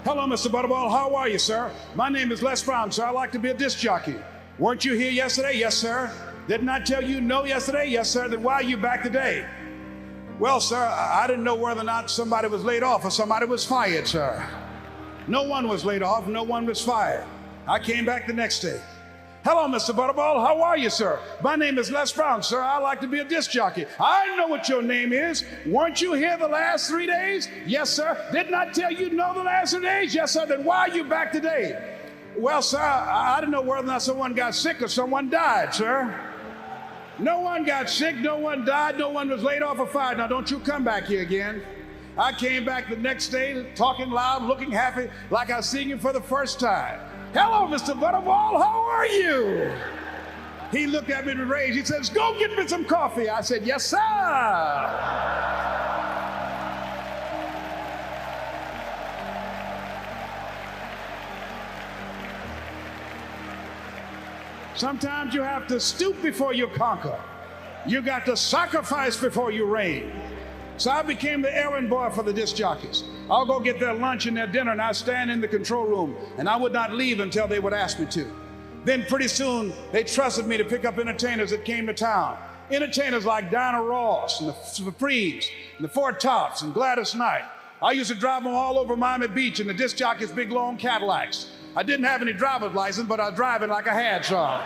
Hello, Mr. Butterball. How are you, sir? My name is Les Brown, sir. I like to be a disc jockey. Weren't you here yesterday? Yes, sir. Didn't I tell you no yesterday? Yes, sir. Then why are you back today? Well, sir, I didn't know whether or not somebody was laid off or somebody was fired, sir. No one was laid off. No one was fired. I came back the next day. Hello, Mr. Butterball. How are you, sir? My name is Les Brown, sir. I like to be a disc jockey. I know what your name is. Weren't you here the last 3 days? Yes, sir. Didn't I tell you no the last 3 days? Yes, sir. Then why are you back today? Well, sir, I didn't know whether or not someone got sick or someone died, sir. No one got sick. No one died. No one was laid off or fired. Now, don't you come back here again. I came back the next day talking loud, looking happy, like I was seeing him for the first time. Hello, Mr. Butterball, how are you? He looked at me with rage. He says, go get me some coffee. I said, yes, sir. Sometimes you have to stoop before you conquer. You got to sacrifice before you reign. So I became the errand boy for the disc jockeys. I'll go get their lunch and their dinner, and I stand in the control room, and I would not leave until they would ask me to. Then pretty soon, they trusted me to pick up entertainers that came to town. Entertainers like Dinah Ross and the Supremes and the Four Tops and Gladys Knight. I used to drive them all over Miami Beach in the disc jockeys' big long Cadillacs. I didn't have any driver's license, but I was driving like I had some.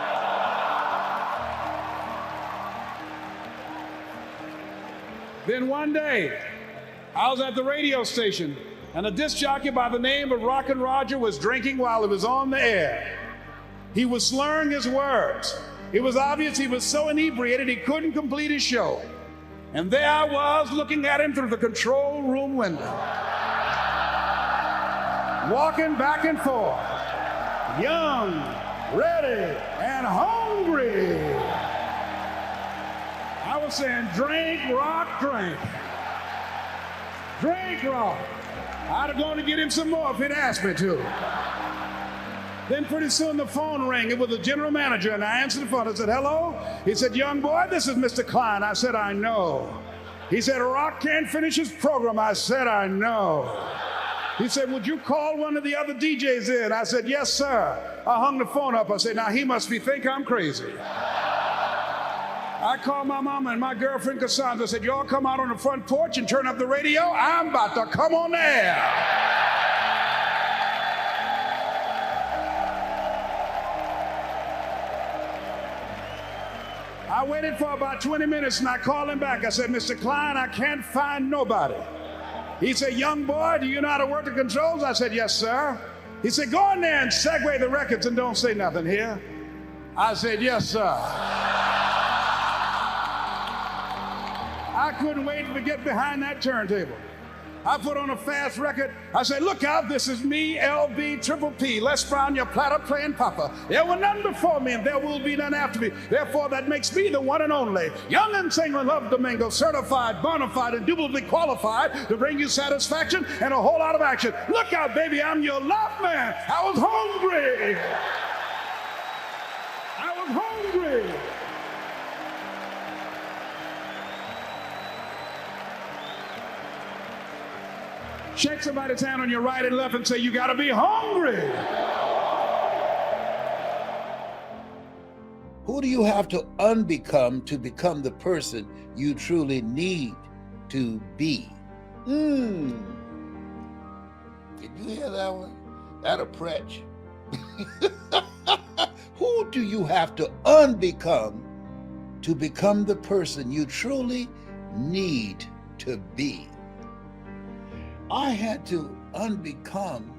Then one day, I was at the radio station, and a disc jockey by the name of Rockin' Roger was drinking while he was on the air. He was slurring his words. It was obvious he was so inebriated he couldn't complete his show. And there I was looking at him through the control room window, walking back and forth, young, ready, and hungry. I was saying, drink, rock, drink. Drink, rock. I'd have gone to get him some more if he'd asked me to. Then pretty soon the phone rang. It was the general manager, and I answered the phone. I said, hello? He said, young boy, this is Mr. Klein. I said, I know. He said, Rock can't finish his program. I said, I know. He said, would you call one of the other DJs in? I said, yes, sir. I hung the phone up. I said, now he must think I'm crazy. I called my mama and my girlfriend Cassandra. I said, y'all come out on the front porch and turn up the radio. I'm about to come on the air. I waited for about 20 minutes and I called him back. I said, Mr. Klein, I can't find nobody. He said, young boy, do you know how to work the controls? I said, yes, sir. He said, go in there and segue the records and don't say nothing here. I said, yes, sir. I couldn't wait to get behind that turntable. I put on a fast record. I said, look out, this is me, LB, Triple P, Les Brown, your platter playing Papa. There were none before me, and there will be none after me. Therefore, that makes me the one and only. Young and single, love Domingo, certified, bona fide, indubitably qualified to bring you satisfaction and a whole lot of action. Look out, baby, I'm your love man. I was hungry. I was hungry. Shake somebody's hand on your right and left and say, you gotta be hungry. Who do you have to unbecome to become the person you truly need to be? Did you hear that one? That'll pretch. Who do you have to unbecome to become the person you truly need to be? I had to unbecome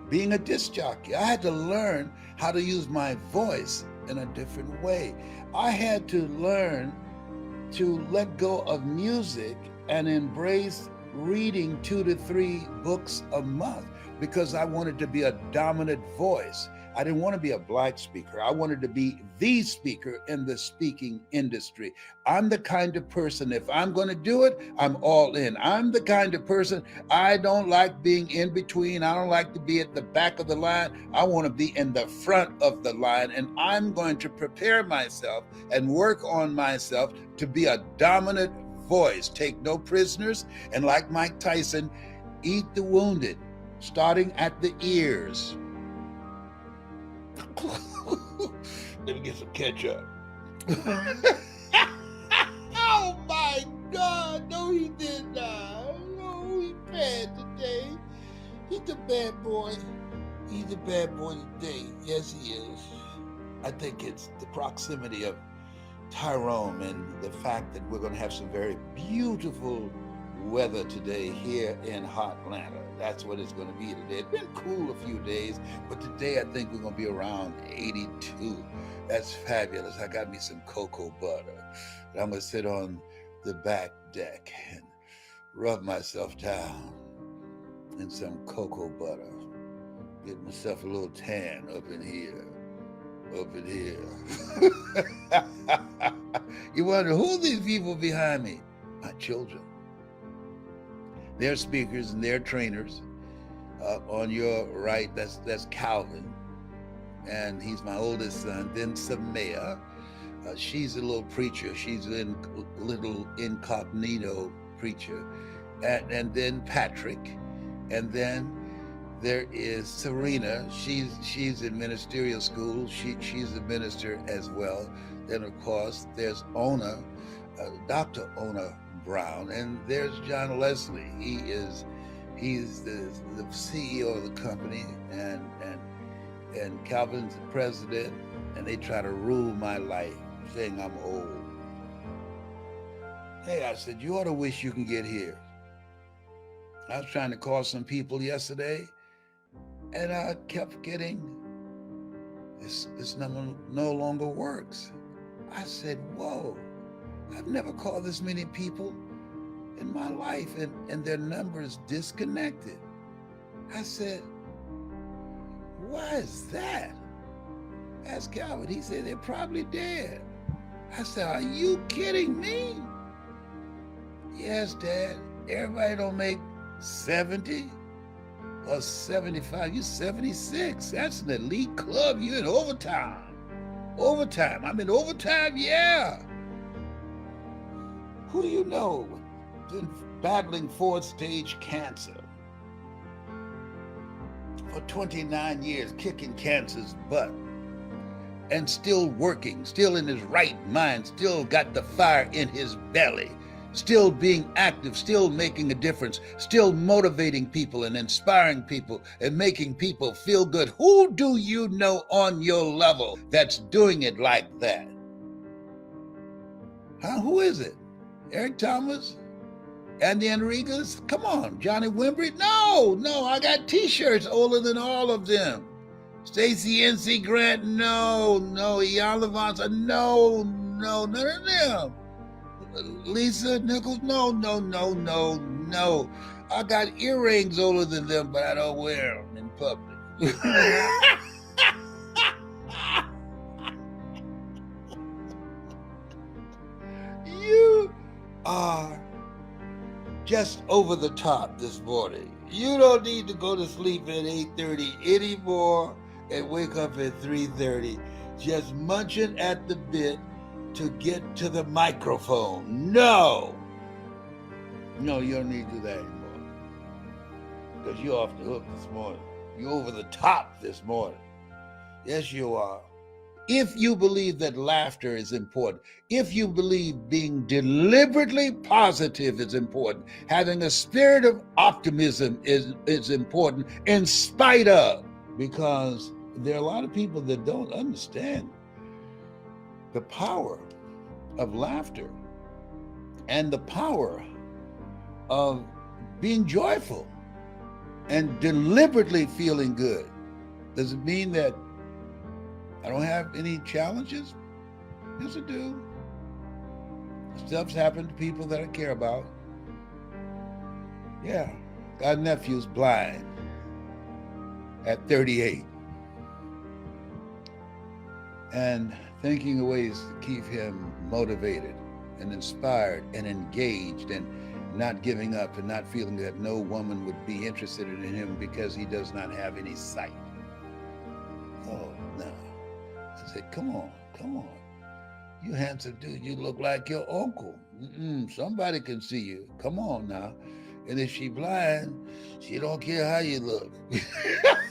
being a disc jockey. I had to learn how to use my voice in a different way. I had to learn to let go of music and embrace reading 2 to 3 books a month because I wanted to be a dominant voice. I didn't want to be a black speaker. I wanted to be the speaker in the speaking industry. I'm the kind of person, if I'm going to do it, I'm all in. I'm the kind of person, I don't like being in between. I don't like to be at the back of the line. I want to be in the front of the line, and I'm going to prepare myself and work on myself to be a dominant voice. Take no prisoners, and like Mike Tyson, eat the wounded, starting at the ears. Let me get some ketchup. Oh my God, no he did not. No, he's bad today. He's a bad boy. He's a bad boy today. Yes, he is. I think it's the proximity of Tyrone and the fact that we're going to have some very beautiful weather today here in hot Atlanta. That's what it's going to be today. It's been cool a few days, but today I think we're going to be around 82. That's fabulous. I got me some cocoa butter. And I'm going to sit on the back deck and rub myself down in some cocoa butter. Get myself a little tan up in here. Up in here. You wonder, who are these people behind me? My children. They're speakers and they're trainers. On your right, that's Calvin, and he's my oldest son. Then Samaya, she's a little preacher. She's a little incognito preacher. And then Patrick, and then there is Serena. She's in ministerial school. She's a minister as well. Then of course there's Ona, Dr. Ona Brown, and there's John Leslie. He's the CEO of the company, and Calvin's the president, and they try to rule my life, saying I'm old. Hey, I said, you ought to wish you can get here. I was trying to call some people yesterday, and I kept getting, this number no longer works. I said, whoa, I've never called this many people in my life, and their numbers disconnected. I said, why is that? Asked Calvin. He said, they're probably dead. I said, are you kidding me? Yes, Dad. Everybody don't make 70 or 75. You're 76. That's an elite club. You're in overtime. Overtime. I'm in overtime, yeah. Who do you know been battling fourth stage cancer for 29 years, kicking cancer's butt, and still working, still in his right mind, still got the fire in his belly, still being active, still making a difference, still motivating people and inspiring people and making people feel good? Who do you know on your level that's doing it like that? Huh? Who is it? Eric Thomas? Andy Enriquez? Come on. Johnny Wimbrey? No, I got t-shirts older than all of them. Stacey NC Grant? No. Ian Levanza? No, none of them. Lisa Nichols? No. I got earrings older than them, but I don't wear them in public. You are just over the top this morning. You don't need to go to sleep at 8:30 anymore and wake up at 3:30, just munching at the bit to get to the microphone. No, you don't need to do that anymore, because you're off the hook this morning. You're over the top this morning. Yes, you are. If you believe that laughter is important, if you believe being deliberately positive is important, having a spirit of optimism is important in spite of, because there are a lot of people that don't understand the power of laughter and the power of being joyful and deliberately feeling good. Does it mean that I don't have any challenges? Yes, I do. Stuff's happened to people that I care about. Yeah, got a nephew's blind at 38. And thinking of ways to keep him motivated and inspired and engaged and not giving up and not feeling that no woman would be interested in him because he does not have any sight. Oh, no. I said, come on. You handsome dude, you look like your uncle. Somebody can see you. Come on now. And if she blind, she don't care how you look.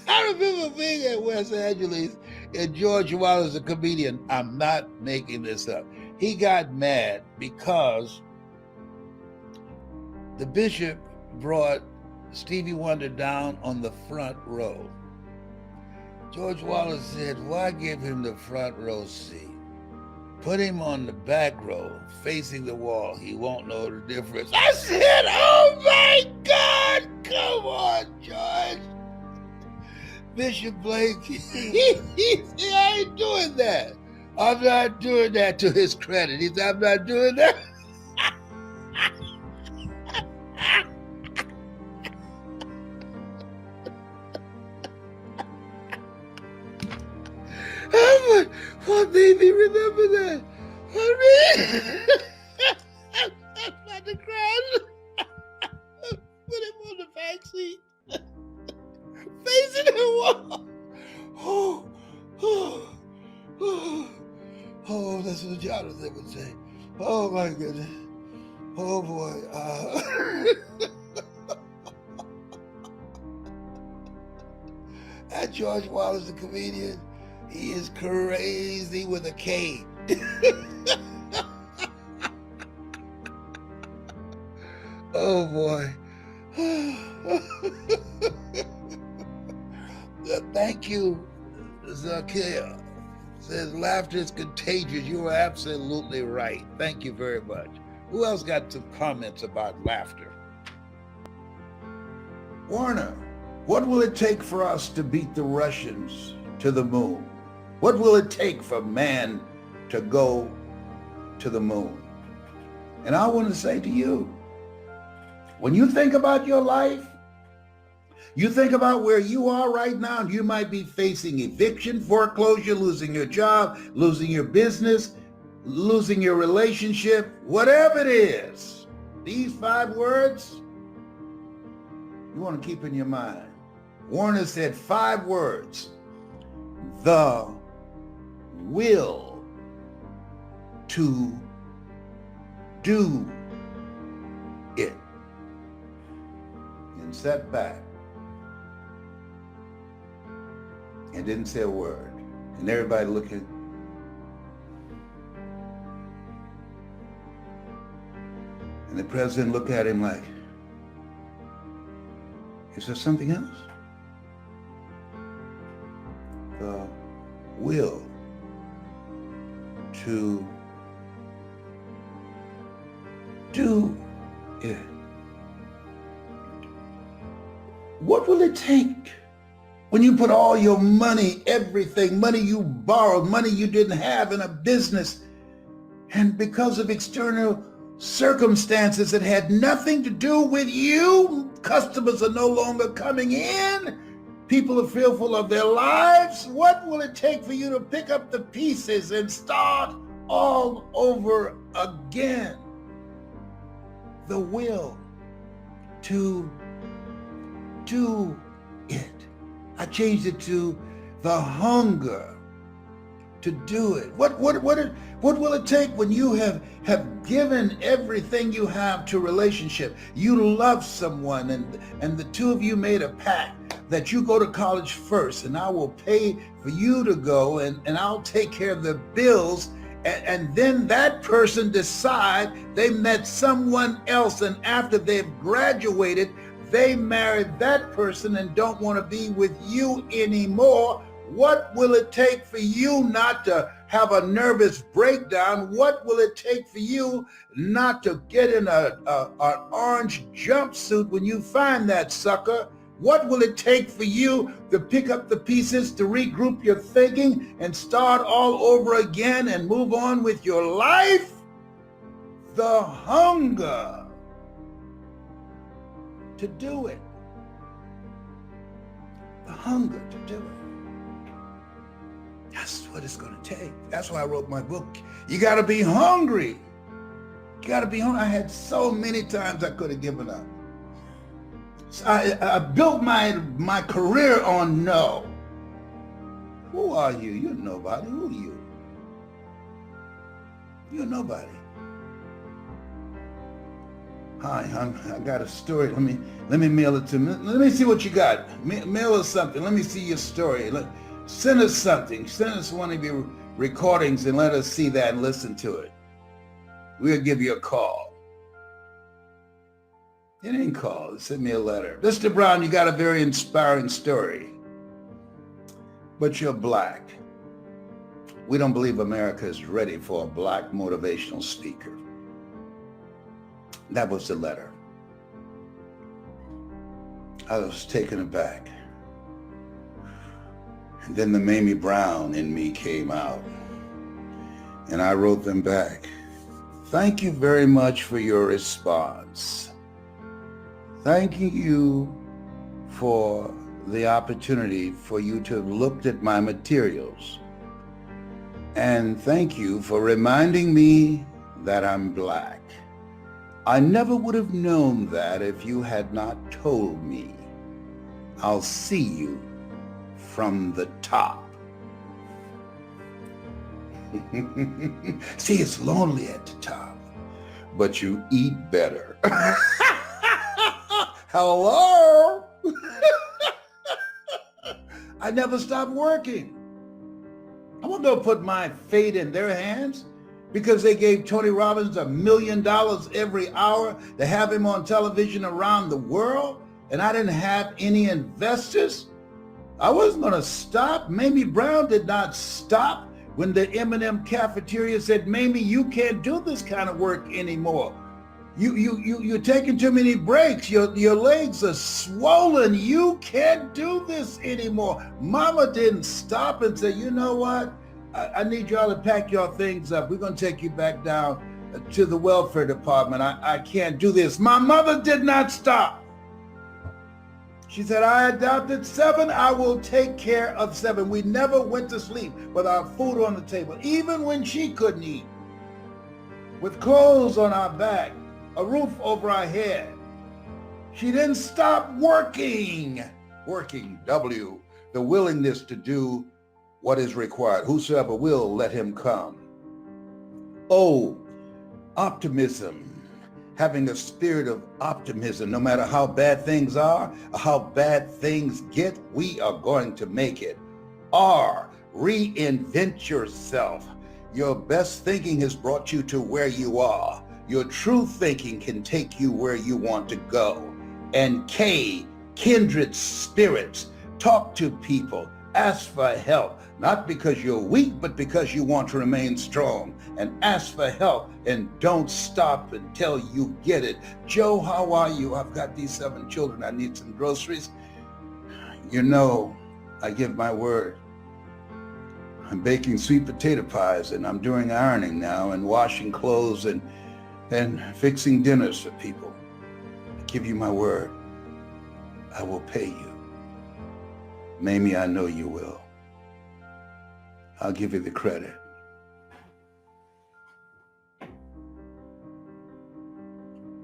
I remember being at West Angeles and George Wallace, a comedian, I'm not making this up. He got mad because the bishop brought Stevie Wonder down on the front row. George Wallace said, why give him the front row seat? Put him on the back row, facing the wall. He won't know the difference. I said, oh my God, come on, George. Bishop Blake, he said, I ain't doing that. I'm not doing that, to his credit. He said, I'm not doing that. What made me remember that? I'm about to cry. Put him on the back seat, facing the wall. Oh, that's what Jonathan would say. Oh my goodness. Oh boy. That George Wallace, the comedian, he is crazy with a K. Oh boy. Thank you, Zakia. Says laughter is contagious. You are absolutely right. Thank you very much. Who else got some comments about laughter? Warner, what will it take for us to beat the Russians to the moon? What will it take for man to go to the moon? And I want to say to you, when you think about your life, you think about where you are right now, and you might be facing eviction, foreclosure, losing your job, losing your business, losing your relationship, whatever it is. These 5 words, you want to keep in your mind. Warner said 5 words. The will to do it. And sat back and didn't say a word. And everybody looking. And the president looked at him like, is there something else? The will to do it. What will it take when you put all your money, everything, money you borrowed, money you didn't have in a business, and because of external circumstances that had nothing to do with you, customers are no longer coming in, people are fearful of their lives, what will it take for you to pick up the pieces and start all over again? The will to do it. I changed it to the hunger to do it. What will it take when you have given everything you have to a relationship? You love someone, and the two of you made a pact that you go to college first, and I will pay for you to go, and I'll take care of the bills. And then that person decide they met someone else, and after they've graduated, they married that person and don't want to be with you anymore. What will it take for you not to have a nervous breakdown? What will it take for you not to get in an orange jumpsuit when you find that sucker? What will it take for you to pick up the pieces, to regroup your thinking and start all over again and move on with your life? The hunger to do it. The hunger to do it. That's what it's going to take. That's why I wrote my book. You got to be hungry. You got to be hungry. I had so many times I could have given up. So I built my career on no. Who are you? You're nobody. Who are you? You're nobody. Hi, I got a story. Let me mail it to me. Let me see what you got. Mail us something. Let me see your story. Send us something. Send us one of your recordings and let us see that and listen to it. We'll give you a call. It ain't called. Send me a letter. Mr. Brown, you got a very inspiring story, but you're black. We don't believe America is ready for a black motivational speaker. That was the letter. I was taken aback. And then the Mamie Brown in me came out, and I wrote them back. Thank you very much for your response. Thanking you for the opportunity for you to have looked at my materials. And thank you for reminding me that I'm black. I never would have known that if you had not told me. I'll see you from the top. See, it's lonely at the top, but you eat better. Hello? I never stopped working. I wasn't going to put my fate in their hands because they gave Tony Robbins $1 million every hour to have him on television around the world, and I didn't have any investors. I wasn't going to stop. Mamie Brown did not stop when the M&M cafeteria said, Mamie, you can't do this kind of work anymore. You're taking too many breaks. Your legs are swollen. You can't do this anymore. Mama didn't stop and say, you know what? I need y'all to pack your things up. We're going to take you back down to the welfare department. I can't do this. My mother did not stop. She said, I adopted 7. I will take care of 7. We never went to sleep without food on the table, even when she couldn't eat. With clothes on our back, a roof over our head. She didn't stop working. Working, W, the willingness to do what is required. Whosoever will, let him come. O, optimism. Having a spirit of optimism. No matter how bad things are, or how bad things get, we are going to make it. R, reinvent yourself. Your best thinking has brought you to where you are. Your true thinking can take you where you want to go. And K, kindred spirits. Talk to people. Ask for help. Not because you're weak, but because you want to remain strong. And ask for help and don't stop until you get it. Joe, how are you? I've got these 7 children. I need some groceries. You know, I give my word. I'm baking sweet potato pies and I'm doing ironing now and washing clothes and fixing dinners for people. I give you my word. I will pay you. Mamie, I know you will. I'll give you the credit.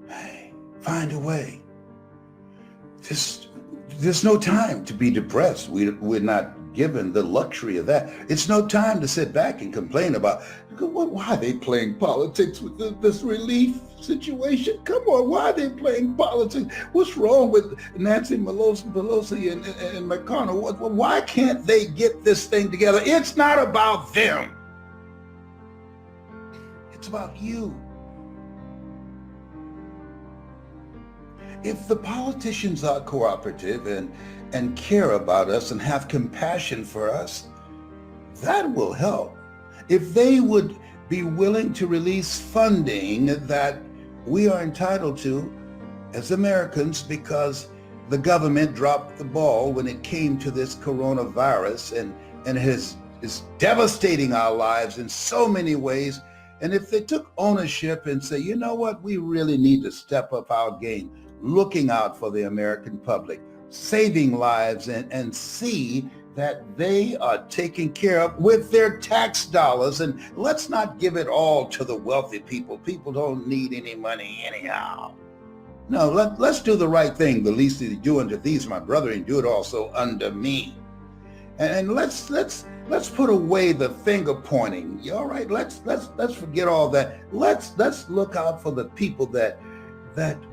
Hey, find a way. There's no time to be depressed. We're not given the luxury of that. It's no time to sit back and complain about why are they playing politics with this relief situation. Come on, why are they playing politics? What's wrong with Nancy Pelosi and McConnell? Why can't they get this thing together? It's not about them. It's about you. If the politicians are cooperative and care about us and have compassion for us, that will help. If they would be willing to release funding that we are entitled to as Americans because the government dropped the ball when it came to this coronavirus and is devastating our lives in so many ways. And if they took ownership and say, you know what, we really need to step up our game, looking out for the American public, saving lives and see that they are taken care of with their tax dollars. And let's not give it all to the wealthy people. People don't need any money anyhow. No, let's do the right thing. The least they do unto these, my brethren, do it also unto me. And let's put away the finger pointing. You all right? Let's forget all that. Let's look out for the people that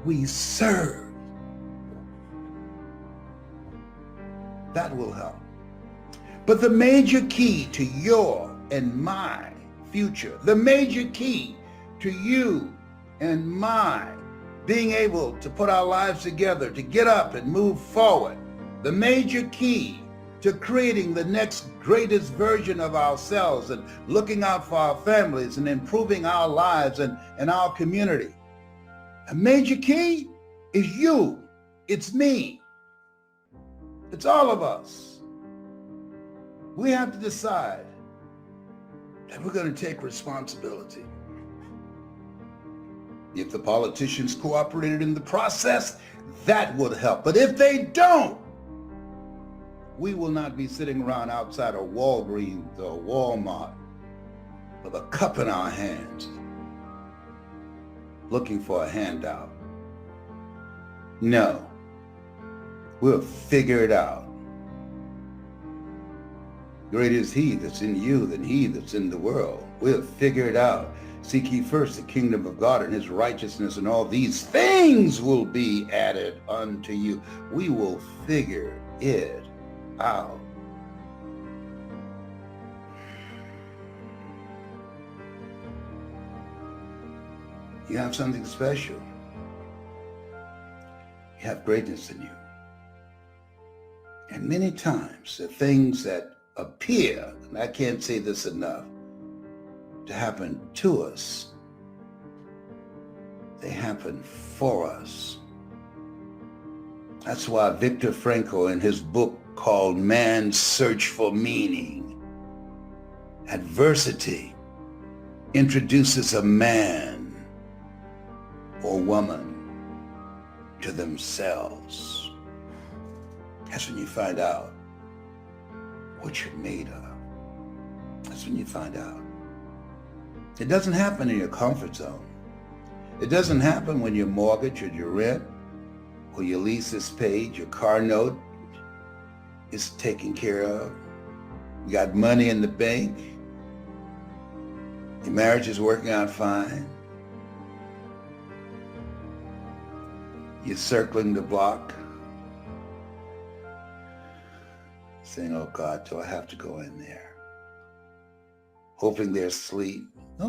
we serve. That will help. But the major key to your and my future, the major key to you and my being able to put our lives together, to get up and move forward, the major key to creating the next greatest version of ourselves and looking out for our families and improving our lives and our community. A major key is you. It's me. It's all of us. We have to decide that we're going to take responsibility. If the politicians cooperated in the process, that would help. But if they don't, we will not be sitting around outside of Walgreens or Walmart with a cup in our hands looking for a handout. No, we'll figure it out. Greater is he that's in you than he that's in the world. We'll figure it out. Seek ye first the kingdom of God and his righteousness, and all these things will be added unto you. We will figure it out. You have something special. You have greatness in you. And many times the things that appear, and I can't say this enough, to happen to us, they happen for us. That's why Viktor Frankl, in his book called Man's Search for Meaning, adversity introduces a man or woman to themselves. That's when you find out what you're made of. That's when you find out. It doesn't happen in your comfort zone. It doesn't happen when your mortgage or your rent or your lease is paid, your car note is taken care of, you got money in the bank, your marriage is working out fine, you're circling the block, saying, oh God, do I have to go in there? Hoping there's sleep. No.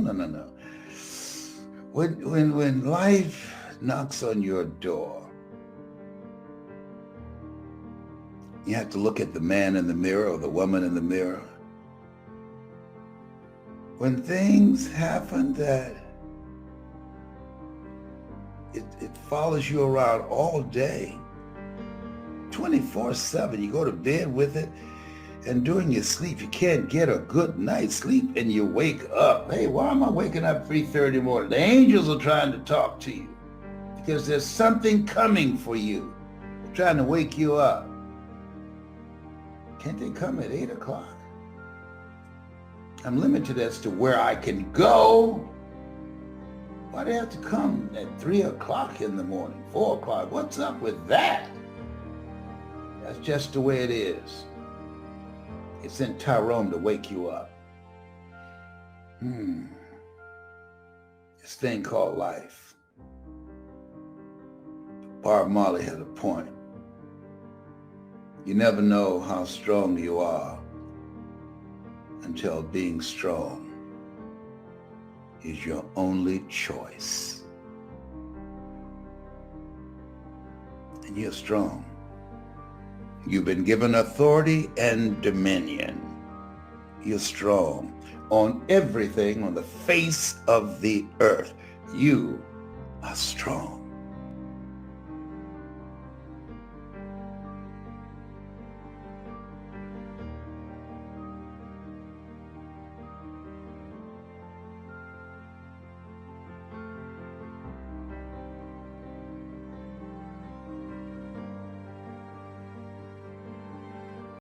When life knocks on your door, you have to look at the man in the mirror or the woman in the mirror. When things happen that it follows you around all day, 24/7, you go to bed with it, and during your sleep, you can't get a good night's sleep, and you wake up. Hey, why am I waking up 3:30 in the morning? The angels are trying to talk to you because there's something coming for you. They're trying to wake you up. Can't they come at 8 o'clock? I'm limited as to where I can go. Why do they have to come at 3 o'clock in the morning, 4 o'clock? What's up with that? That's just the way it is. It's in Tyrone to wake you up. This thing called life. Bob Marley had a point. You never know how strong you are until being strong is your only choice. And you're strong. You've been given authority and dominion. You're strong on everything on the face of the earth. You are strong.